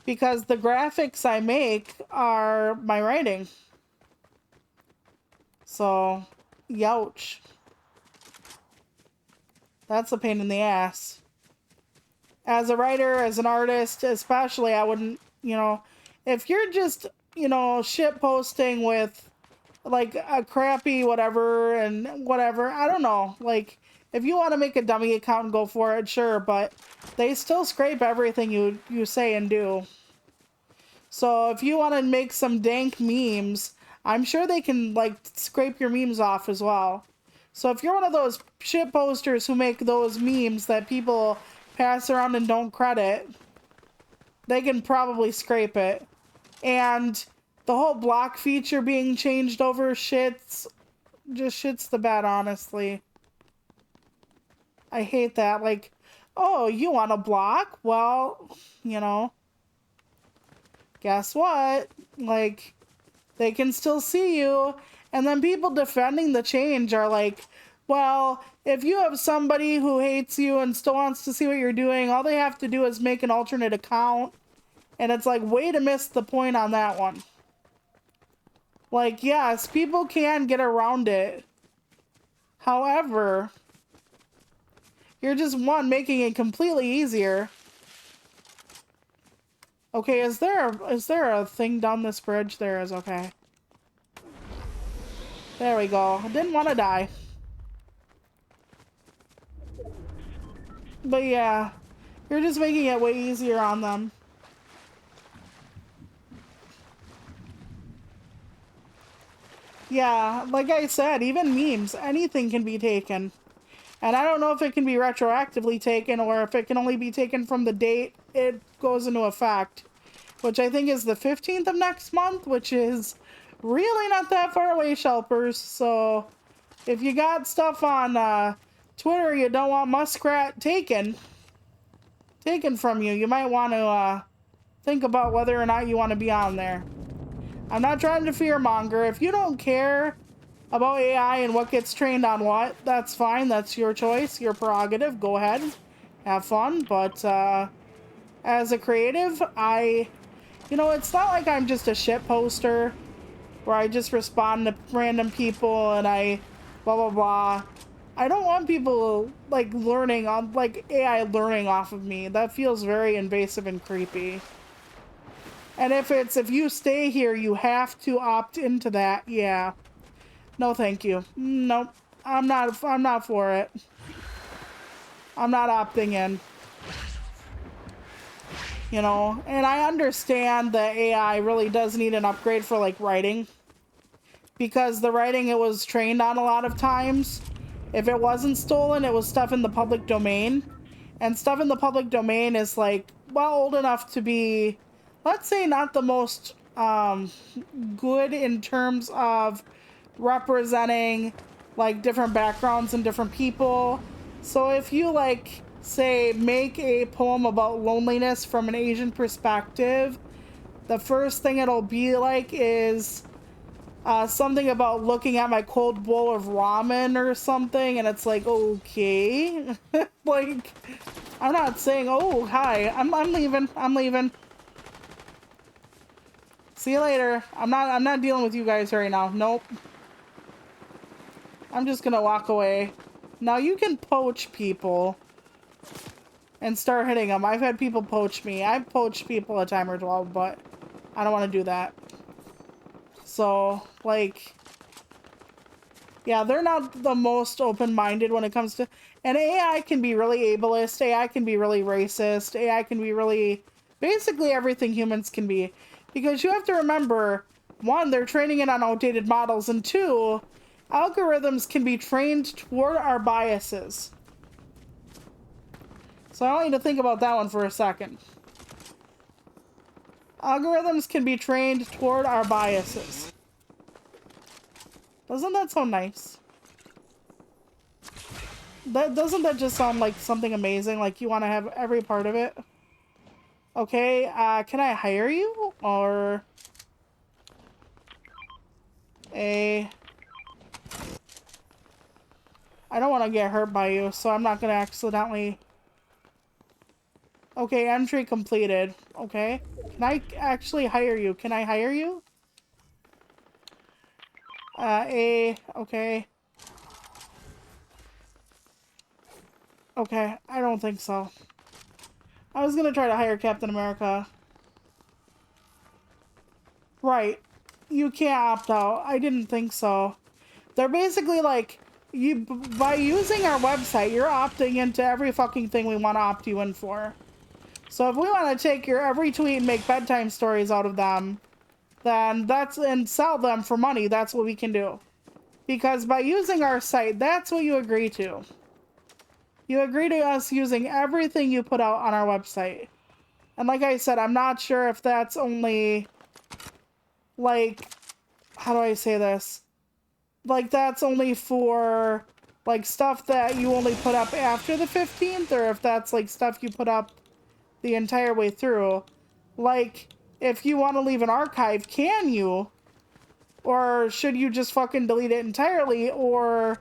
because the graphics I make are my writing. So, youch. That's a pain in the ass. As a writer, as an artist, especially, I wouldn't, you know, if you're just, you know, shit posting with like a crappy whatever and whatever, I don't know. Like, if you want to make a dummy account and go for it, sure, but they still scrape everything you say and do. So if you want to make some dank memes, I'm sure they can like scrape your memes off as well. So if you're one of those shit posters who make those memes that people pass around and don't credit, they can probably scrape it. And the whole block feature being changed over shits the bed, honestly. I hate that. Like, oh, you want a block? Well, you know, guess what? Like, they can still see you. And then people defending the change are like, well, if you have somebody who hates you and still wants to see what you're doing, all they have to do is make an alternate account. And it's like, way to miss the point on that one. Like, yes, people can get around it. However, you're just, one, making it completely easier. Okay, is there a thing down this bridge? There is, okay. There we go. I didn't want to die. But yeah, you're just making it way easier on them. Yeah, like I said, even memes, anything can be taken. And I don't know if it can be retroactively taken or if it can only be taken from the date it goes into effect, which I think is the 15th of next month, which is really not that far away, Shelpers. So if you got stuff on Twitter you don't want Muskrat taken from you, you might want to think about whether or not you want to be on there. I'm not trying to fearmonger. If you don't care about AI and what gets trained on what, that's fine. That's your choice, your prerogative. Go ahead, have fun. But as a creative, you know, it's not like I'm just a shit poster where I just respond to random people and I blah blah blah. I don't want people like learning on like AI learning off of me. That feels very invasive and creepy. And if you stay here, you have to opt into that. Yeah. No, thank you. Nope. I'm not for it. I'm not opting in. You know, and I understand that AI really does need an upgrade for like writing. Because the writing it was trained on a lot of times, if it wasn't stolen, it was stuff in the public domain. And stuff in the public domain is like, well, old enough to be, let's say, not the most good in terms of representing like different backgrounds and different people. So if you like, say, make a poem about loneliness from an Asian perspective, the first thing it'll be like is something about looking at my cold bowl of ramen or something, and it's like, okay. Like, I'm not saying, oh, hi, I'm leaving. See you later. I'm not dealing with you guys right now. Nope. I'm just gonna walk away. Now you can poach people and start hitting them. I've had people poach me. I've poached people a time or 12, but I don't want to do that. So, like, yeah, they're not the most open-minded when it comes to... And AI can be really ableist. AI can be really racist. AI can be really... Basically everything humans can be. Because you have to remember, one, they're training it on outdated models, and two, algorithms can be trained toward our biases. So I want you to think about that one for a second. Algorithms can be trained toward our biases. Doesn't that sound nice? Doesn't that just sound like something amazing? Like you want to have every part of it? Okay, can I hire you? Or... A. I don't want to get hurt by you, so I'm not going to accidentally... Okay, entry completed. Okay. Can I actually hire you? Can I hire you? A. Okay. Okay, I don't think so. I was going to try to hire Captain America. Right. You can't opt out. I didn't think so. They're basically like, by using our website, you're opting into every fucking thing we want to opt you in for. So if we want to take your every tweet and make bedtime stories out of them, then and sell them for money, that's what we can do. Because by using our site, that's what you agree to. You agree to us using everything you put out on our website. And like I said, I'm not sure if that's only, like, how do I say this? Like, that's only for, like, stuff that you only put up after the 15th, or if that's, like, stuff you put up the entire way through. Like, if you want to leave an archive, can you? Or should you just fucking delete it entirely? Or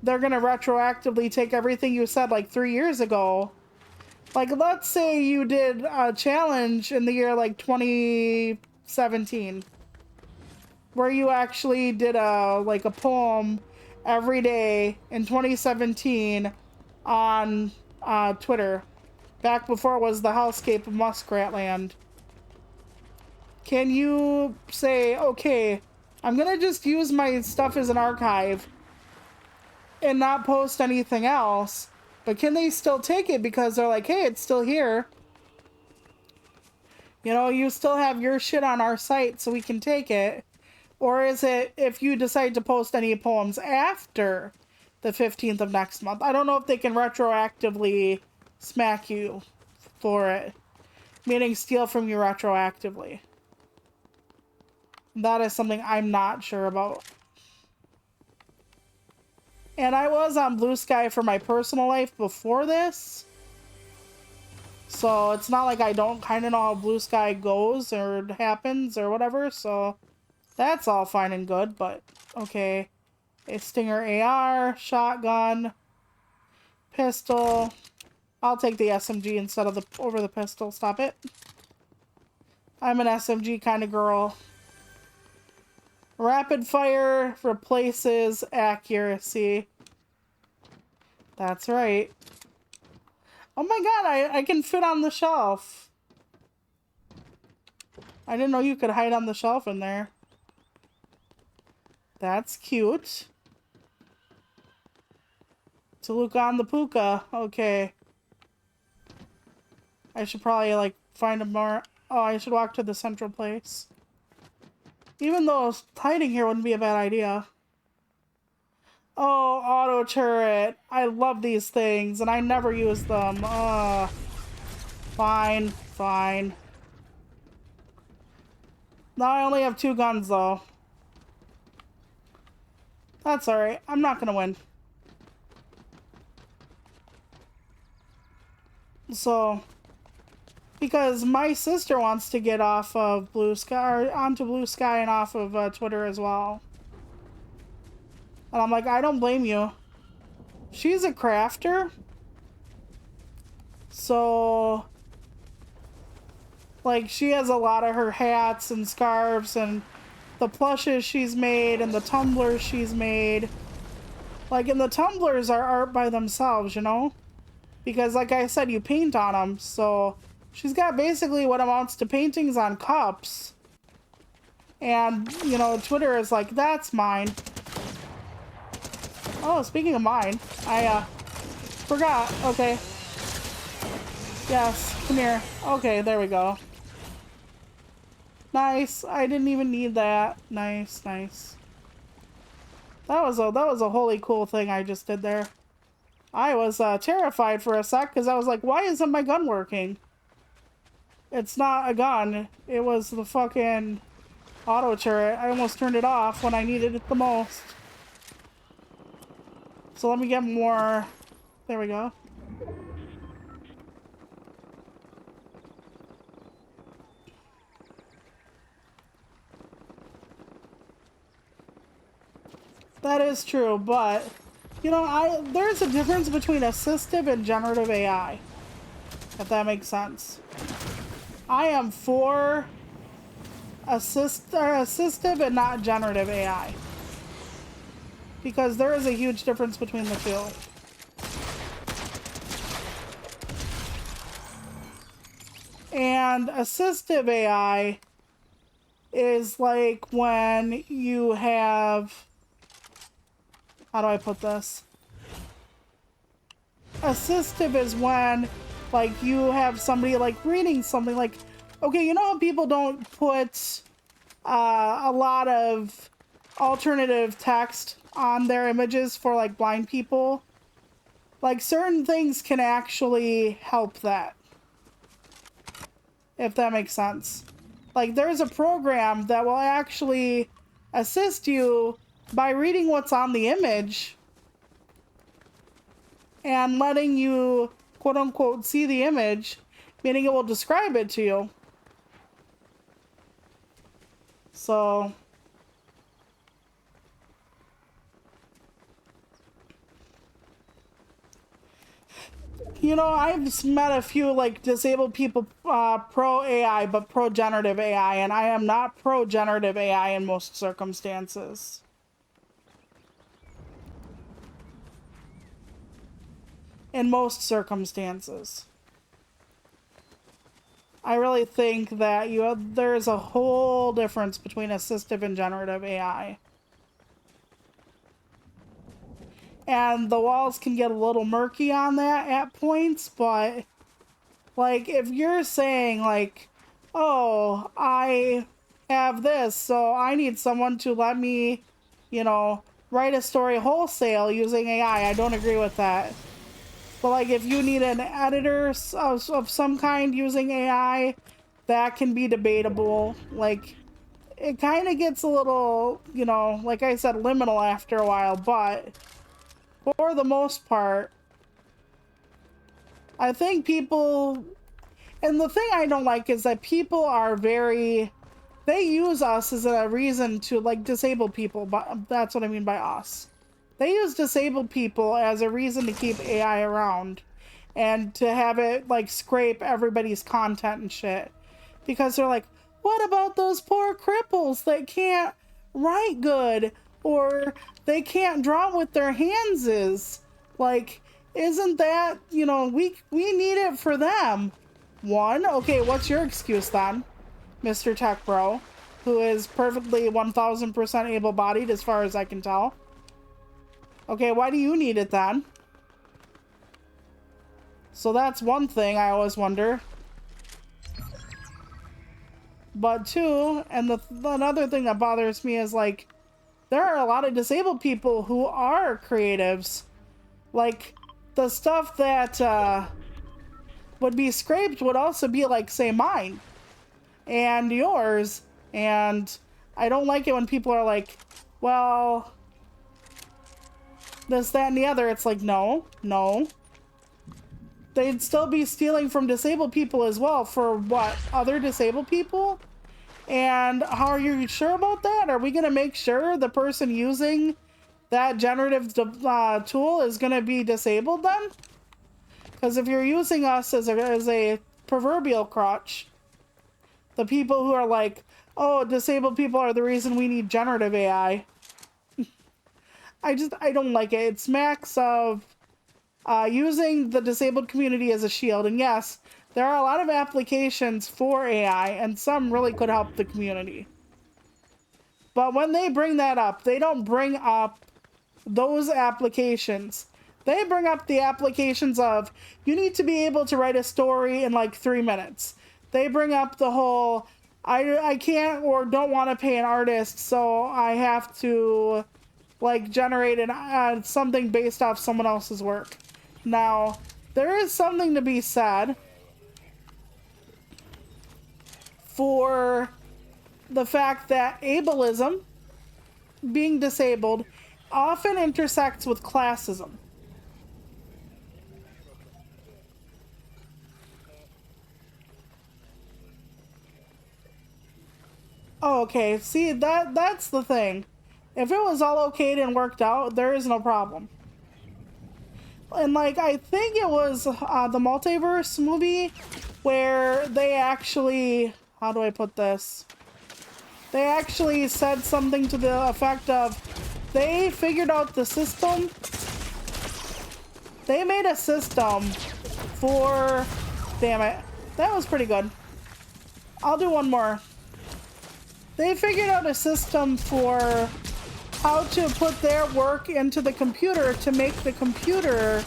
they're gonna retroactively take everything you said, like, 3 years ago. Like, let's say you did a challenge in the year, like, 2017. Where you actually did a poem every day in 2017 on Twitter, back before it was the hellscape of Muskratland. Can you say, okay, I'm gonna just use my stuff as an archive and not post anything else, but can they still take it because they're like, hey, it's still here? You know, you still have your shit on our site, so we can take it. Or is it if you decide to post any poems after the 15th of next month? I don't know if they can retroactively smack you for it. Meaning steal from you retroactively. That is something I'm not sure about. And I was on Blue Sky for my personal life before this. So it's not like I don't kind of know how Blue Sky goes or happens or whatever. So that's all fine and good, but okay. A Stinger AR, shotgun, pistol. I'll take the SMG instead of over the pistol. Stop it. I'm an SMG kind of girl. Rapid fire replaces accuracy. That's right. Oh my god, I can fit on the shelf. I didn't know you could hide on the shelf in there. That's cute. Toluca on the puka. Okay. I should probably, like, find a more... Oh, I should walk to the central place. Even though hiding here wouldn't be a bad idea. Oh, auto turret. I love these things, and I never use them. Fine, fine. Now I only have 2 guns, though. That's alright. I'm not gonna win. So... Because my sister wants to get off of Blue Sky, or onto Blue Sky and off of Twitter as well. And I'm like, I don't blame you. She's a crafter. So, like, she has a lot of her hats and scarves and the plushes she's made and the tumblers she's made. Like, and the tumblers are art by themselves, you know? Because, like I said, you paint on them, so... She's got basically what amounts to paintings on cups. And, you know, Twitter is like, that's mine. Oh, speaking of mine, I, forgot. Okay. Yes, come here. Okay, there we go. Nice. I didn't even need that. Nice, nice. That was a holy cool thing I just did there. I was, terrified for a sec, because I was like, why isn't my gun working? It's not a gun. It was the fucking auto turret. I almost turned it off when I needed it the most. So let me get more. There we go. That is true, but there's a difference between assistive and generative AI, if that makes sense. I am for assistive and not generative AI because there is a huge difference between the two. And assistive AI is like when you have, how do I put this? Assistive is when like you have somebody like reading something like, okay, you know how people don't put a lot of alternative text on their images for like blind people? Like certain things can actually help that, if that makes sense. Like there's a program that will actually assist you by reading what's on the image and letting you quote unquote see the image, meaning it will describe it to you. So I've met a few like disabled people pro AI, but pro generative AI, and I am not pro generative AI in most circumstances. In most circumstances. I really think that there's a whole difference between assistive and generative AI. And the walls can get a little murky on that at points, but like if you're saying like, oh, I have this, so I need someone to let me, write a story wholesale using AI, I don't agree with that. But like if you need an editor of some kind using AI, that can be debatable. Like it kind of gets a little, like I said, liminal after a while, but for the most part, I think people, and the thing I don't like is that people are they use us as a reason to like disable people, but that's what I mean by us. They use disabled people as a reason to keep AI around and to have it like scrape everybody's content and shit. Because they're like, what about those poor cripples that can't write good or they can't draw with their hands is? Like, isn't that, we need it for them. One, okay, what's your excuse then, Mr. Tech Bro, who is perfectly 1000% able-bodied as far as I can tell? Okay, why do you need it then? So that's one thing I always wonder. But two, and another thing that bothers me is like, there are a lot of disabled people who are creatives. Like, the stuff that would be scraped would also be like, say, mine and yours. And I don't like it when people are like, well, this, that, and the other. It's like, no. They'd still be stealing from disabled people as well for what? Other disabled people? And how are you sure about that? Are we going to make sure the person using that generative tool is going to be disabled then? Because if you're using us as a proverbial crutch, the people who are like, oh, disabled people are the reason we need generative AI. I don't like it. It smacks of using the disabled community as a shield. And yes, there are a lot of applications for AI, and some really could help the community. But when they bring that up, they don't bring up those applications. They bring up the applications of, you need to be able to write a story in like 3 minutes. They bring up the whole, I can't or don't want to pay an artist, so I have to like generate something based off someone else's work. Now, there is something to be said for the fact that ableism, being disabled, often intersects with classism. Oh, okay. See, that's the thing. If it was all okayed and worked out, there is no problem. And like, I think it was the Multiverse movie where they actually, how do I put this? They actually said something to the effect of, they figured out the system. They made a system for, damn it, that was pretty good. I'll do one more. They figured out a system for how to put their work into the computer to make the computer,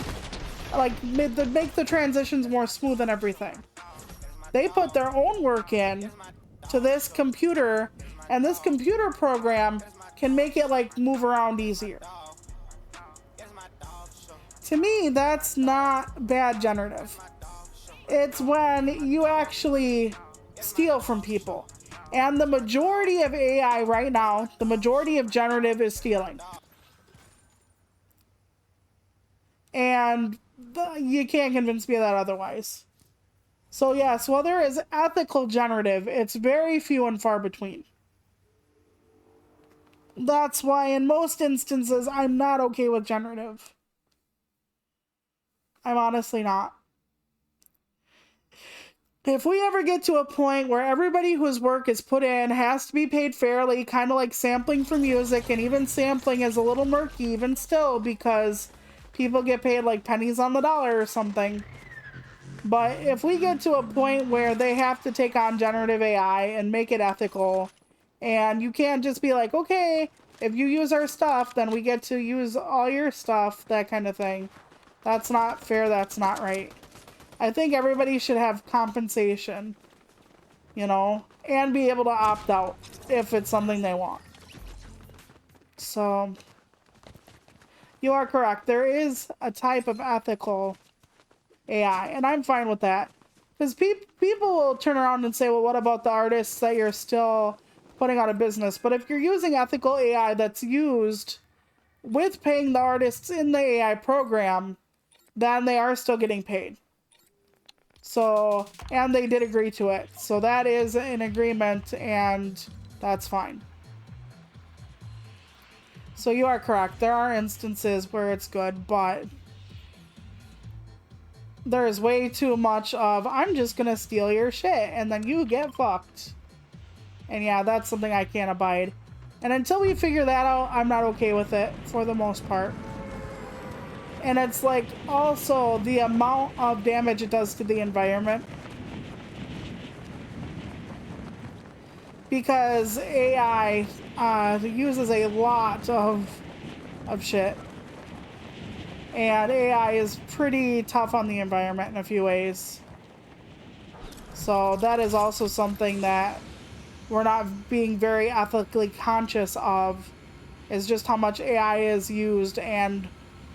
like, make the transitions more smooth and everything. They put their own work in to this computer, and this computer program can make it, like, move around easier. To me, that's not bad generative. It's when you actually steal from people. And the majority of AI right now, the majority of generative is stealing. And you can't convince me of that otherwise. So yes, while there is ethical generative, it's very few and far between. That's why in most instances, I'm not okay with generative. I'm honestly not. If we ever get to a point where everybody whose work is put in has to be paid fairly, kind of like sampling for music, and even sampling is a little murky even still because people get paid like pennies on the dollar or something. But if we get to a point where they have to take on generative AI and make it ethical, and you can't just be like, okay, if you use our stuff, then we get to use all your stuff, that kind of thing. That's not fair, that's not right. I think everybody should have compensation, you know, and be able to opt out if it's something they want. So, you are correct. There is a type of ethical AI, and I'm fine with that. Because people will turn around and say, well, what about the artists that you're still putting out of business? But if you're using ethical AI that's used with paying the artists in the AI program, then they are still getting paid. So, and they did agree to it. So that is an agreement, and that's fine. So you are correct. There are instances where it's good, but there is way too much of, I'm just gonna steal your shit, and then you get fucked. And yeah, that's something I can't abide. And until we figure that out, I'm not okay with it, for the most part. And it's like also the amount of damage it does to the environment. Because AI uses a lot of shit. And AI is pretty tough on the environment in a few ways. So that is also something that we're not being very ethically conscious of, is just how much AI is used and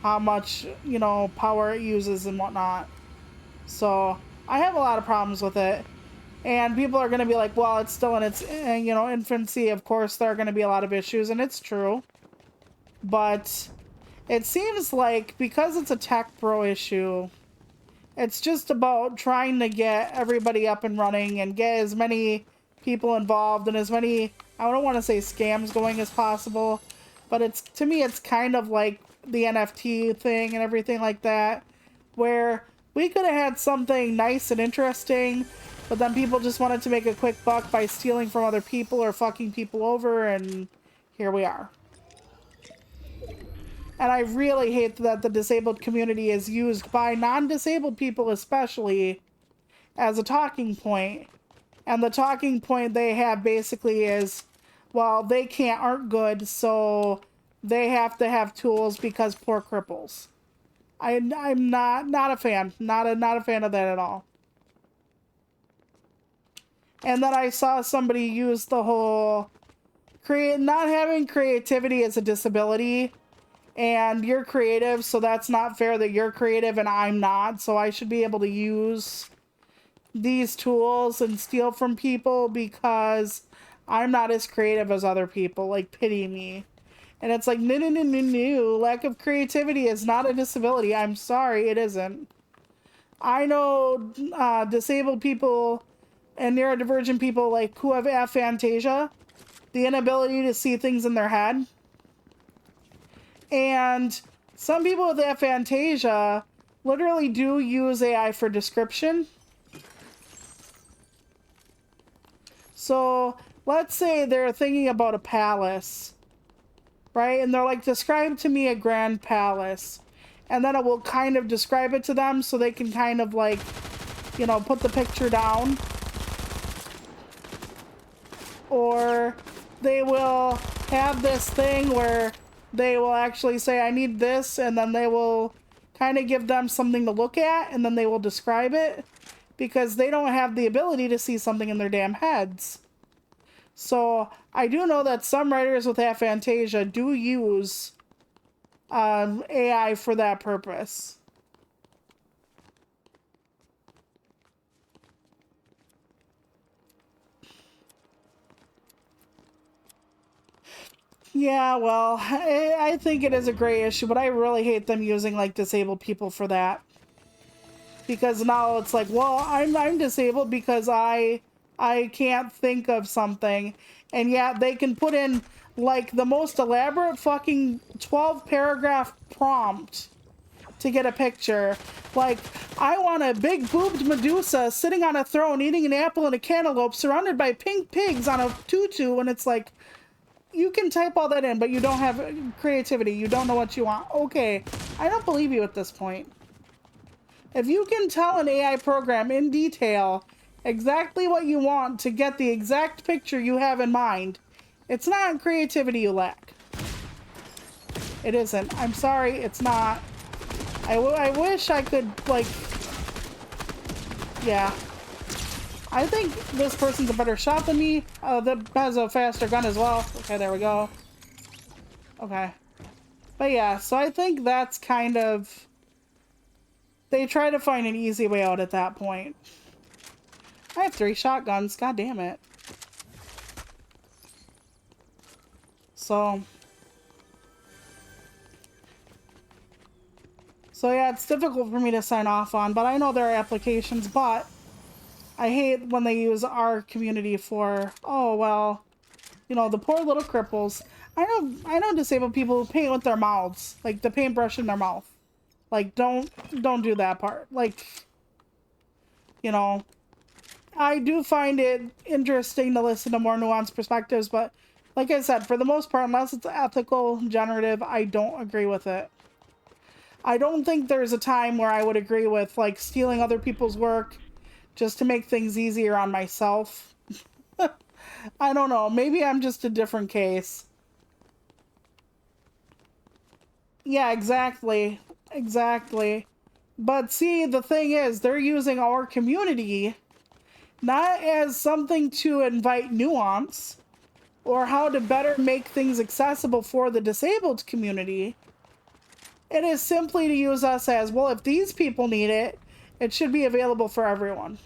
how much, you know, power it uses and whatnot. So I have a lot of problems with it. And people are going to be like, well, it's still in its, you know, infancy. Of course, there are going to be a lot of issues, and it's true. But it seems like because it's a tech bro issue, it's just about trying to get everybody up and running and get as many people involved and as many, I don't want to say scams going as possible, but it's, to me, it's kind of like the NFT thing and everything like that, where we could have had something nice and interesting, but then people just wanted to make a quick buck by stealing from other people or fucking people over, and here we are. And I really hate that the disabled community is used by non-disabled people especially as a talking point. And the talking point they have basically is, well, they aren't good, so they have to have tools because poor cripples. I'm not a fan. Not a fan of that at all. And then I saw somebody use the whole not having creativity as a disability, and you're creative, so that's not fair that you're creative and I'm not, so I should be able to use these tools and steal from people because I'm not as creative as other people. Like, pity me. And it's like, no. Lack of creativity is not a disability. I'm sorry, it isn't. I know disabled people and neurodivergent people, like, who have aphantasia, the inability to see things in their head. And some people with aphantasia literally do use AI for description. So let's say they're thinking about a palace, right? And they're like, describe to me a grand palace. And then it will kind of describe it to them so they can kind of like, you know, put the picture down. Or they will have this thing where they will actually say, I need this, and then they will kind of give them something to look at, and then they will describe it, because they don't have the ability to see something in their damn heads. So I do know that some writers with aphantasia do use AI for that purpose. Yeah, well, I think it is a gray issue, but I really hate them using like disabled people for that. Because now it's like, well, I'm disabled because I can't think of something, and yet they can put in like the most elaborate fucking 12 paragraph prompt to get a picture. Like, I want a big boobed Medusa sitting on a throne eating an apple and a cantaloupe surrounded by pink pigs on a tutu, and it's like, you can type all that in, but you don't have creativity. You don't know what you want. Okay, I don't believe you at this point. If you can tell an AI program in detail exactly what you want to get the exact picture you have in mind, it's not creativity you lack. It isn't. I'm sorry, it's not. I wish I could, like... Yeah. I think this person's a better shot than me. That has a faster gun as well. Okay, there we go. Okay. But yeah, so I think that's kind of... They try to find an easy way out at that point. I have 3 shotguns. God damn it. So yeah, it's difficult for me to sign off on, but I know there are applications, but I hate when they use our community for, oh, well, you know, the poor little cripples. I know disabled people who paint with their mouths, like the paintbrush in their mouth. Like, don't do that part. Like, you know, I do find it interesting to listen to more nuanced perspectives, but like I said, for the most part, unless it's ethical, generative, I don't agree with it. I don't think there's a time where I would agree with, like, stealing other people's work just to make things easier on myself. I don't know. Maybe I'm just a different case. Yeah, exactly. Exactly. But see, the thing is, they're using our community not as something to invite nuance or how to better make things accessible for the disabled community. It is simply to use us as, well, if these people need it, it should be available for everyone.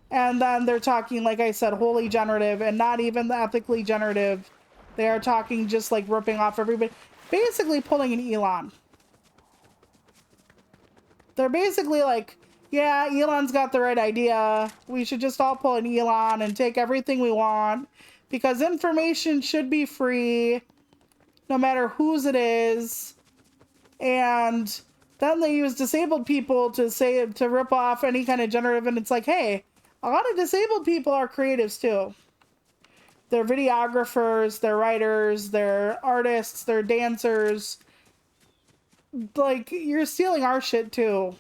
And then they're talking, like I said, wholly generative and not even the ethically generative. They are talking just like ripping off everybody. Basically pulling an Elon. They're basically like, yeah, Elon's got the right idea. We should just all pull an Elon and take everything we want. Because information should be free, no matter whose it is. And then they use disabled people to rip off any kind of generative, and it's like, hey, a lot of disabled people are creatives too. They're videographers, they're writers, they're artists, they're dancers. Like, you're stealing our shit too.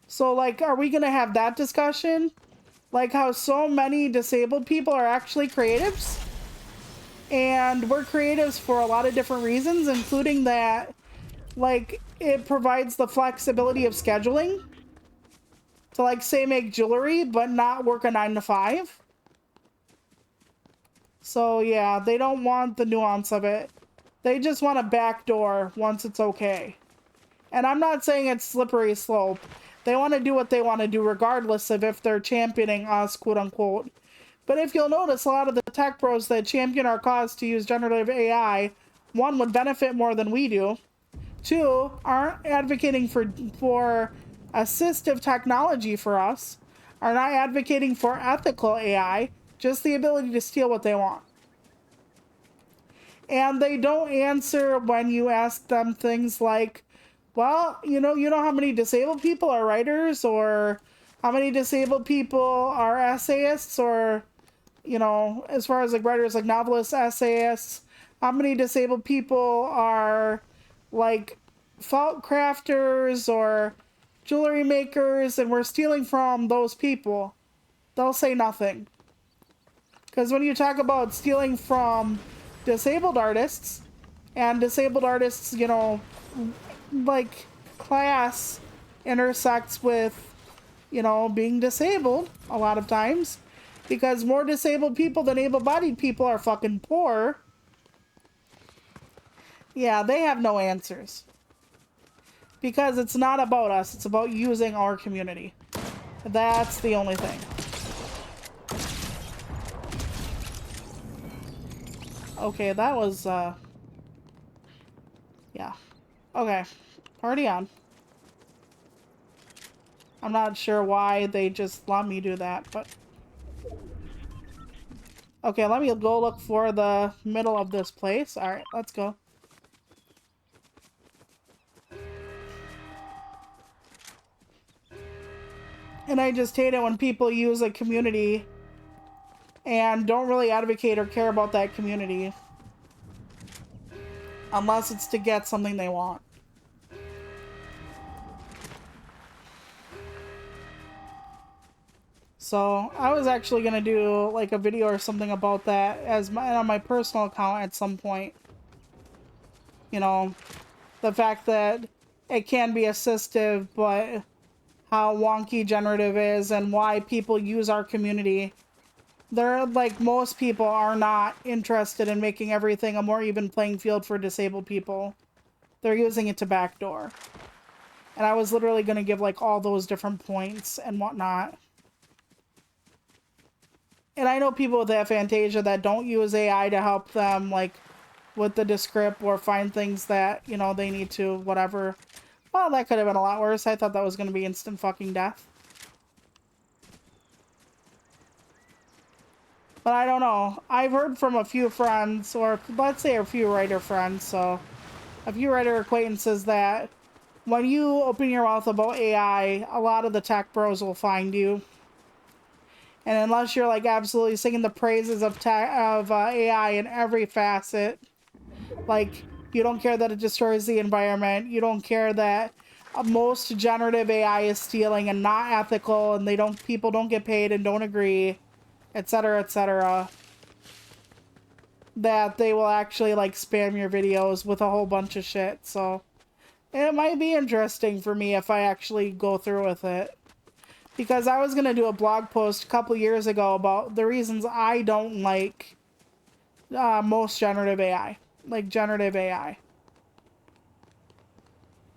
So, like, are we gonna have that discussion? Like how so many disabled people are actually creatives? And we're creatives for a lot of different reasons, including that, like, it provides the flexibility of scheduling to, like, say, make jewelry, but not work a 9 to 5. So, yeah, they don't want the nuance of it. They just want a backdoor once it's okay. And I'm not saying it's slippery slope. They want to do what they want to do regardless of if they're championing us, quote unquote. But if you'll notice, a lot of the tech pros that champion our cause to use generative AI, one, would benefit more than we do. Two, aren't advocating for assistive technology for us, are not advocating for ethical AI, just the ability to steal what they want. And they don't answer when you ask them things like, well, you know how many disabled people are writers, or how many disabled people are essayists, or, as far as like writers, like novelists, essayists, how many disabled people are like felt crafters or jewelry makers, and we're stealing from those people. They'll say nothing. Because when you talk about stealing from disabled artists, and disabled artists, like class intersects with, being disabled a lot of times, because more disabled people than able-bodied people are fucking poor. Yeah, they have no answers. Because it's not about us, it's about using our community. That's the only thing. Okay, that was, yeah. Okay, party on. I'm not sure why they just let me do that, but... Okay, let me go look for the middle of this place. Alright, let's go. And I just hate it when people use a community and don't really advocate or care about that community. Unless it's to get something they want. So, I was actually gonna do like a video or something about that on my personal account at some point. The fact that it can be assistive, but how wonky generative is and why people use our community. They're like, most people are not interested in making everything a more even playing field for disabled people. They're using it to backdoor. And I was literally going to give like all those different points and whatnot. And I know people with aphantasia that don't use AI to help them like with the descript or find things that, they need to, whatever. Well, that could have been a lot worse. I thought that was going to be instant fucking death. But I don't know. I've heard from a few friends, or let's say a few writer friends, so a few writer acquaintances, that when you open your mouth about AI, a lot of the tech bros will find you. And unless you're like absolutely singing the praises of AI in every facet, like you don't care that it destroys the environment, you don't care that most generative AI is stealing and not ethical, and people don't get paid and don't agree, etc., that they will actually like spam your videos with a whole bunch of shit. So it might be interesting for me if I actually go through with it, because I was gonna do a blog post a couple years ago about the reasons I don't like most generative AI, like generative AI.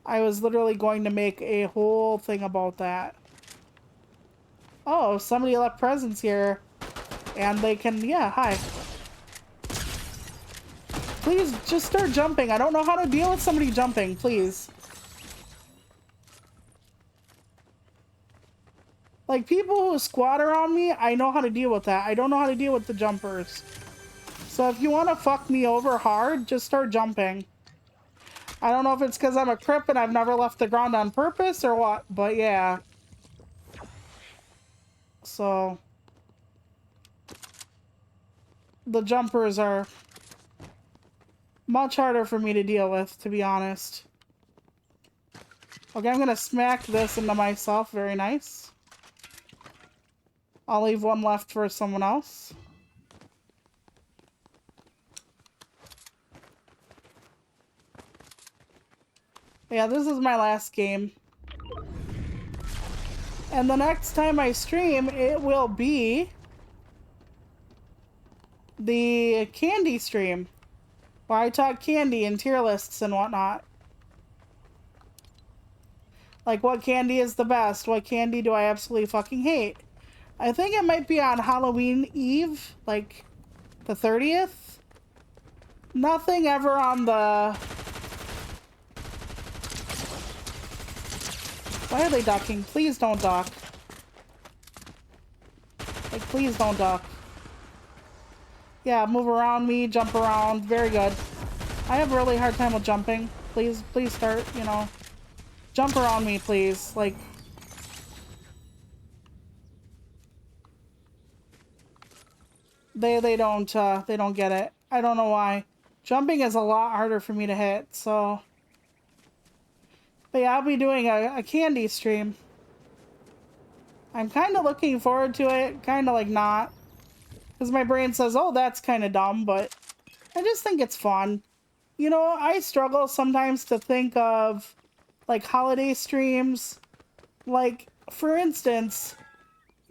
I was literally going to make a whole thing about that. Oh, somebody left presents here. And they can, yeah, hi. Please, just start jumping. I don't know how to deal with somebody jumping, please. Like, people who squat around me, I know how to deal with that. I don't know how to deal with the jumpers. So if you want to fuck me over hard, just start jumping. I don't know if it's because I'm a crip and I've never left the ground on purpose or what, but yeah. So... the jumpers are much harder for me to deal with, to be honest. Okay, I'm gonna smack this into myself. Very nice. I'll leave one left for someone else. Yeah, this is my last game. And the next time I stream, it will be the candy stream, where I talk candy and tier lists and whatnot. Like, what candy is the best? What candy do I absolutely fucking hate? I think it might be on Halloween Eve, like the 30th. Nothing ever on the... Why are they ducking? Please don't duck. Like, please don't duck. Yeah, move around me, jump around. Very good. I have a really hard time with jumping. Please, please start, you know. Jump around me, please. Like... They don't get it. I don't know why. Jumping is a lot harder for me to hit, so... But yeah, I'll be doing a candy stream. I'm kind of looking forward to it, kind of like not. Because my brain says, oh, that's kind of dumb, but I just think it's fun. You know, I struggle sometimes to think of, like, holiday streams. Like, for instance,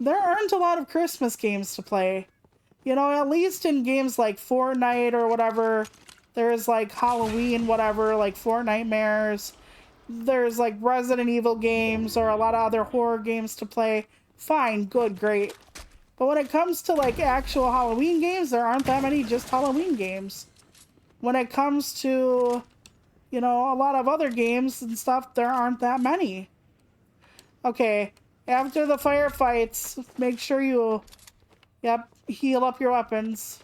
there aren't a lot of Christmas games to play. You know, at least in games like Fortnite or whatever, there's, like, Halloween, whatever, like Fortnitemares. There's, like, Resident Evil games or a lot of other horror games to play. Fine, good, great. But when it comes to, like, actual Halloween games, there aren't that many just Halloween games. When it comes to, you know, a lot of other games and stuff, there aren't that many. Okay, after the firefights, make sure you, yep, heal up your weapons.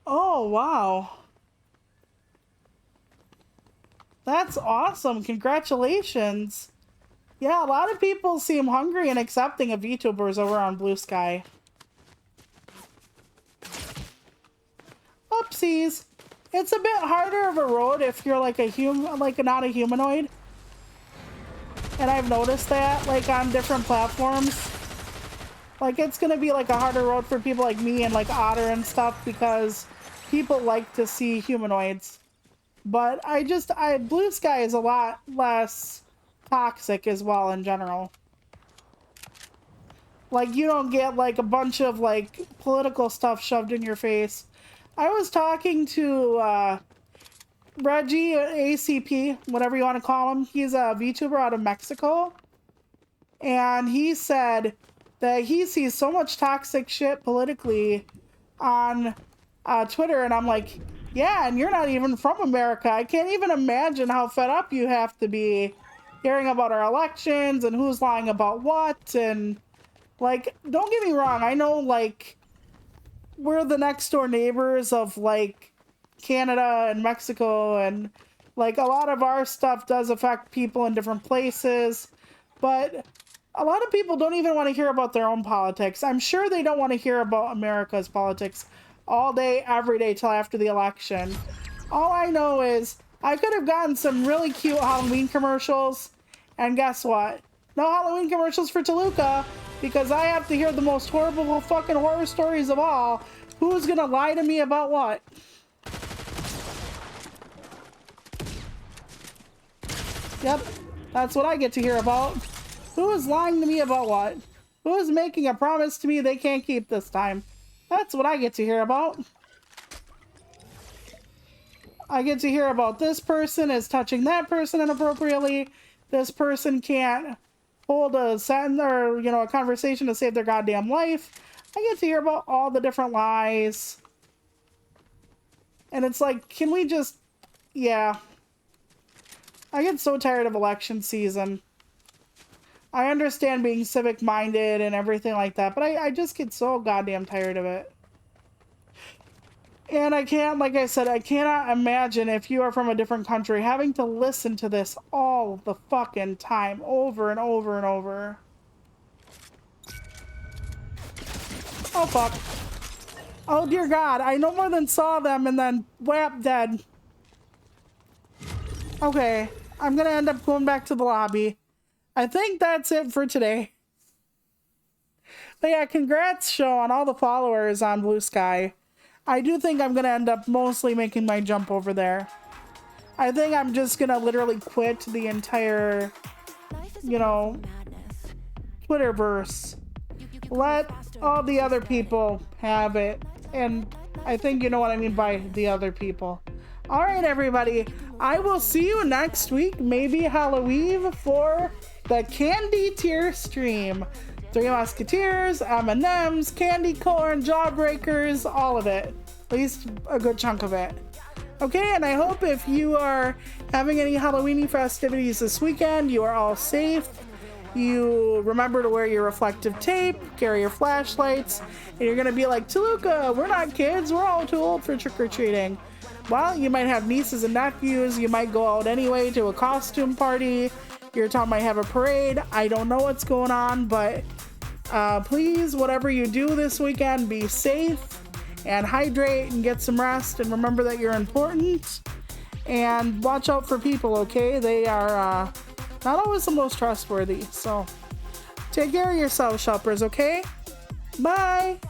Oh, wow. That's awesome. Congratulations. Yeah, a lot of people seem hungry and accepting of VTubers over on Blue Sky. Oopsies. It's a bit harder of a road if you're like not a humanoid. And I've noticed that, like, on different platforms. Like, it's gonna be like a harder road for people like me and like Otter and stuff because people like to see humanoids. But Blue Sky is a lot less toxic as well in general. Like, you don't get like a bunch of like political stuff shoved in your face. I was talking to Reggie, ACP, whatever you want to call him. He's a VTuber out of Mexico. And he said that he sees so much toxic shit politically on Twitter. And I'm like, yeah, and you're not even from America. I can't even imagine how fed up you have to be hearing about our elections and who's lying about what. And, like, don't get me wrong. I know, like, we're the next door neighbors of, like, Canada and Mexico. And, like, a lot of our stuff does affect people in different places. But a lot of people don't even want to hear about their own politics. I'm sure they don't want to hear about America's politics all day, every day, till after the election. All I know is I could have gotten some really cute Halloween commercials, and guess what? No Halloween commercials for Toluca, because I have to hear the most horrible fucking horror stories of all. Who's gonna lie to me about what? Yep, that's what I get to hear about. Who is lying to me about what? Who is making a promise to me they can't keep this time? That's what I get to hear about. I get to hear about this person is touching that person inappropriately. This person can't hold a sentence or, you know, a conversation to save their goddamn life. I get to hear about all the different lies. And it's like, can we just... Yeah. I get so tired of election season. I understand being civic-minded and everything like that, but I just get so goddamn tired of it. And I can't, like I said, I cannot imagine if you are from a different country having to listen to this all the fucking time, over and over and over. Oh, fuck. Oh, dear God, I no more than saw them and then whap, dead. Okay, I'm gonna end up going back to the lobby. I think that's it for today. But yeah, congrats, show on all the followers on Blue Sky. I do think I'm going to end up mostly making my jump over there. I think I'm just going to literally quit the entire, you know, Twitterverse. Let all the other people have it. And I think you know what I mean by the other people. All right, everybody. I will see you next week, maybe Halloween, for the Candy Tier stream. Three Musketeers, M&M's, candy corn, Jawbreakers, all of it. At least a good chunk of it. Okay, and I hope if you are having any Halloweeny festivities this weekend, you are all safe You remember to wear your reflective tape, carry your flashlights, and you're gonna be like, Toluca, we're not kids, we're all too old for trick-or-treating. Well, you might have nieces and nephews, you might go out anyway to a costume party, your town might have a parade. I don't know what's going on, but please, whatever you do this weekend, be safe and hydrate and get some rest, and remember that you're important, and watch out for people, okay? They are not always the most trustworthy, so take care of yourselves, shoppers, okay? Bye!